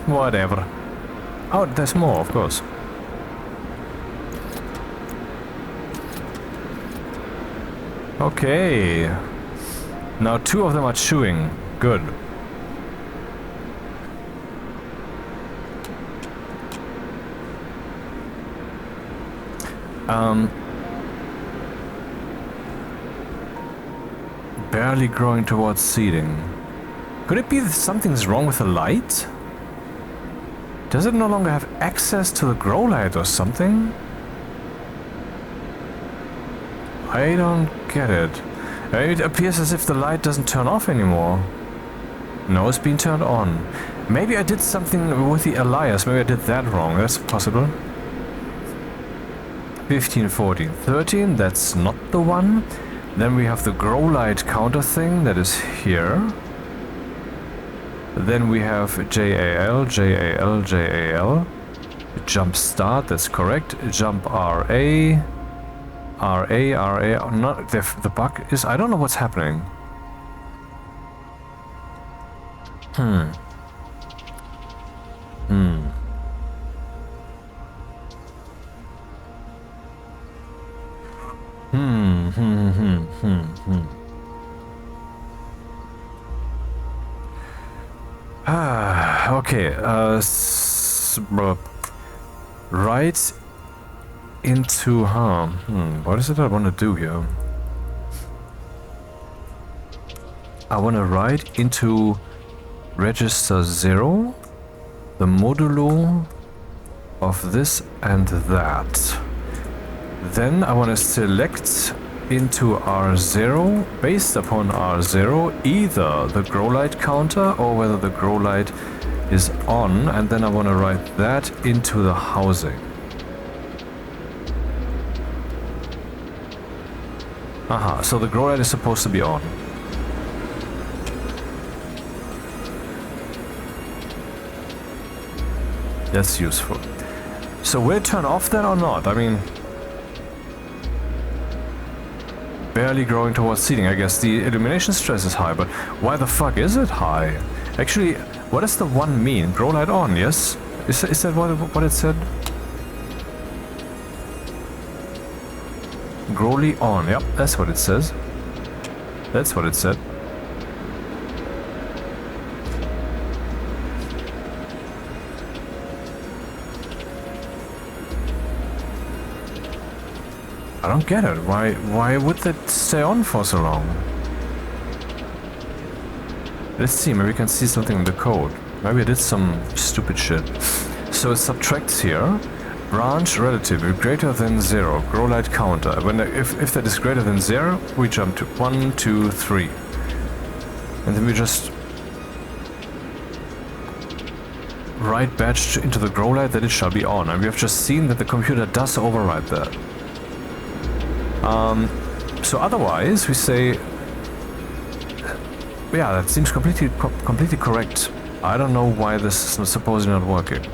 Whatever. Oh, there's more, of course. Okay. Now 2 of them are chewing. Good. Barely growing towards seeding. Could it be that something's wrong with the light? Does it no longer have access to the grow light or something? I don't get it. It appears as if the light doesn't turn off anymore. No, it's been turned on. Maybe I did something with the alias. Maybe I did that wrong. That's possible. 15, 14, 13. That's not the one. Then we have the grow light counter thing that is here. Then we have JAL, JAL, JAL. Jump start, that's correct. Jump RA. RA. Not the bug is, I don't know what's happening. Okay, right into, what is it I want to do here? I want to write into register 0 the modulo of this and that. Then I want to select into R0, based upon R0, either the grow light counter or whether the grow light is on, and then I want to write that into the housing. Aha, so the grow light is supposed to be on. That's useful. So will it turn off then or not? I mean, barely growing towards seeding. I guess the illumination stress is high, but why the fuck is it high? Actually, what does the 1 mean? Grow light on, yes? Is that what it said? Grow light on, yep, that's what it says. That's what it said. I don't get it. Why would that stay on for so long? Let's see, maybe we can see something in the code. Maybe I did some stupid shit. So it subtracts here. Branch relative greater than 0. Grow light counter. If that is greater than 0, we jump to 1, 2, 3. And then we just write batch into the grow light that it shall be on. And we have just seen that the computer does override that. So otherwise we say, yeah, that seems completely correct. I don't know why this is supposedly not working.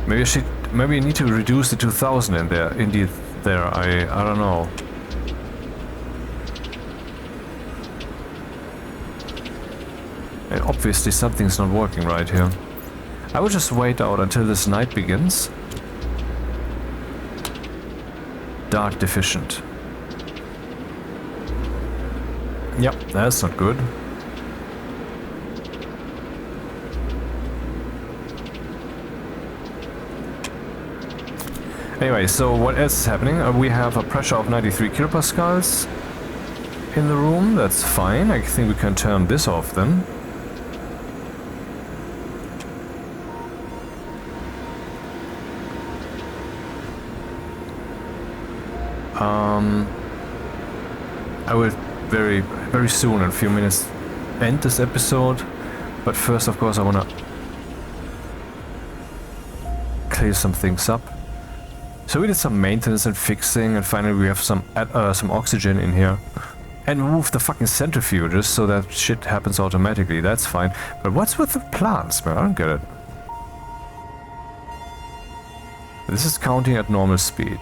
Maybe I need to reduce the 2000 in there. Indeed, there. I don't know. And obviously something's not working right here. I will just wait out until this night begins. Dark Deficient. Yep, that's not good. Anyway, so what else is happening? We have a pressure of 93 kilopascals in the room. That's fine. I think we can turn this off then. I will very soon, in a few minutes, end this episode. But first, of course, I want to clear some things up. So we did some maintenance and fixing, and finally we have some oxygen in here. And move the fucking centrifuges so that shit happens automatically. That's fine. But what's with the plants, man? I don't get it. This is counting at normal speed.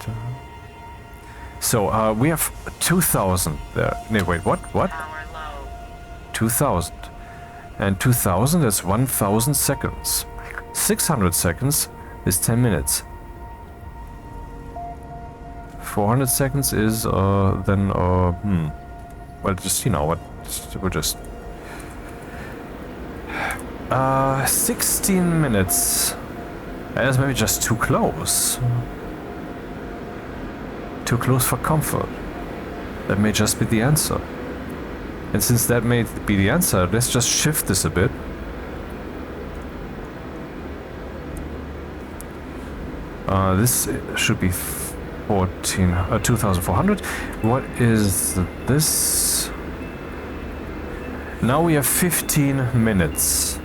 So we have 2,000 there. No, wait, what? What? Power low. 2,000. And 2,000 is 1,000 seconds. 600 seconds is 10 minutes. 400 seconds is then well, just, you know what, we'll just 16 minutes. That's maybe just too close. Too close for comfort. That may just be the answer. And since that may be the answer, let's just shift this a bit. This should be 2,400. What is this? Now we have 15 minutes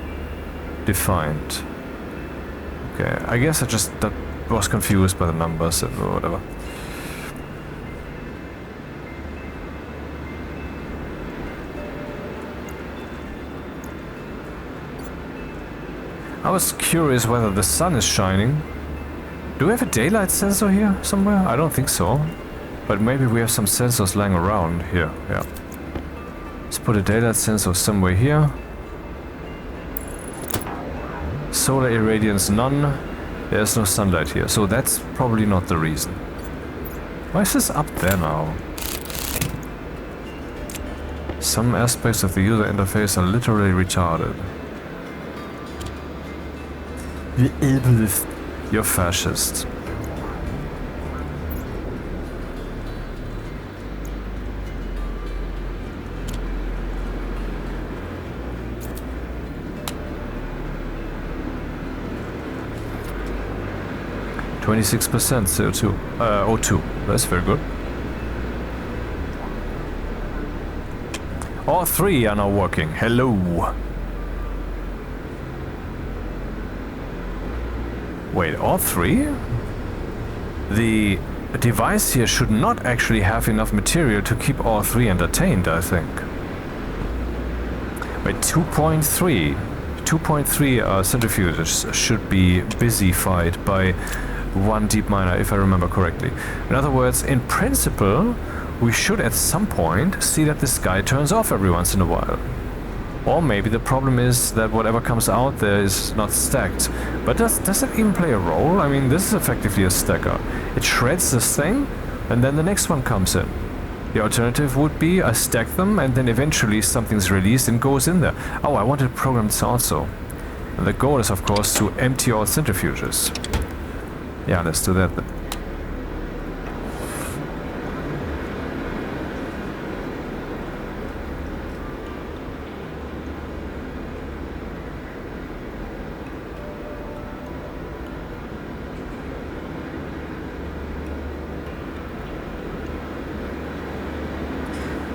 defined. Okay, I guess I just was confused by the numbers or whatever. I was curious whether the sun is shining. Do we have a daylight sensor here somewhere? I don't think so. But maybe we have some sensors lying around here. Yeah. Let's put a daylight sensor somewhere here. Solar irradiance none. There's no sunlight here. So that's probably not the reason. Why is this up there now? Some aspects of the user interface are literally retarded. The ableist. You're fascist. (26% CO2, O2). That's very good. All three are now working. Hello. Wait, all three? The device here should not actually have enough material to keep all three entertained, I think. Wait, 2.3 centrifuges should be busyfied by one deep miner, if I remember correctly. In other words, in principle, we should at some point see that this guy turns off every once in a while. Or maybe the problem is that whatever comes out there is not stacked. But does that even play a role? I mean, this is effectively a stacker. It shreds this thing, and then the next one comes in. The alternative would be I stack them, and then eventually something's released and goes in there. Oh, I wanted to program this also. And the goal is, of course, to empty all centrifuges. Yeah, let's do that then.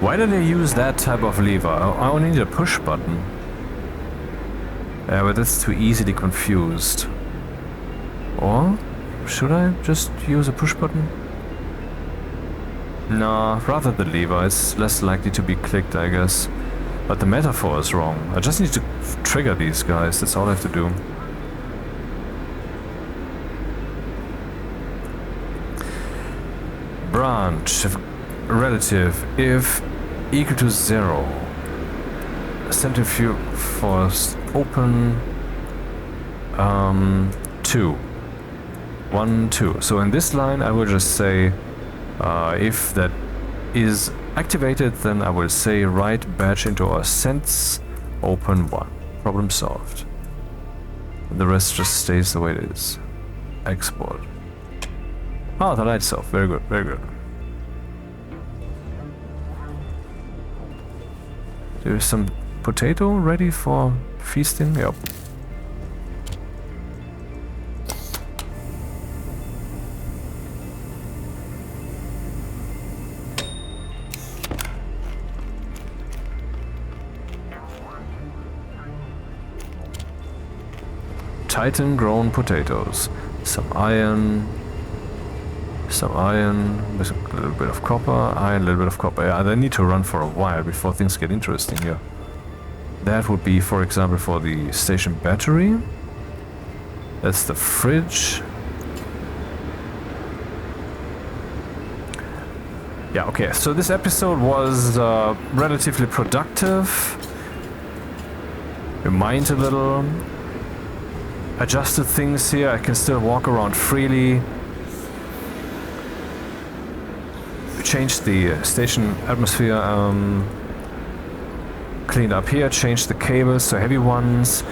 Why did I use that type of lever? I only need a push button. Yeah, but that's too easily confused. Or should I just use a push button? No, rather the lever. It's less likely to be clicked, I guess. But the metaphor is wrong. I just need to trigger these guys. That's all I have to do. Branch. Relative. If equal to 0. centrifuge force open 2. 1, 2. So in this line I will just say if that is activated, then I will say write batch into our sense open 1. Problem solved. The rest just stays the way it is. Export. Ah, the light's off. Very good, very good. There's some potato ready for feasting? Yep. Titan grown potatoes. Some iron, with a little bit of copper, iron, a little bit of copper. Yeah, they need to run for a while before things get interesting here. That would be, for example, for the station battery. That's the fridge. Yeah, okay, so this episode was relatively productive. We mined a little. Adjusted things here. I can still walk around freely. Changed the station atmosphere, cleaned up here, changed the cables to heavy ones,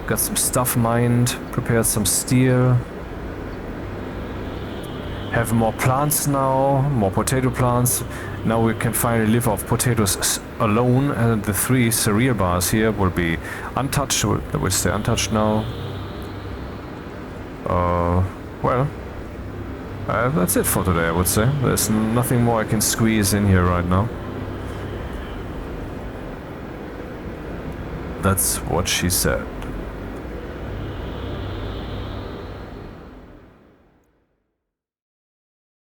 got some stuff mined, prepared some steel. Have more plants now, more potato plants. Now we can finally live off potatoes alone, and the 3 cereal bars here will be untouched. They will stay untouched now. Well, that's it for today, I would say. There's nothing more I can squeeze in here right now. That's what she said.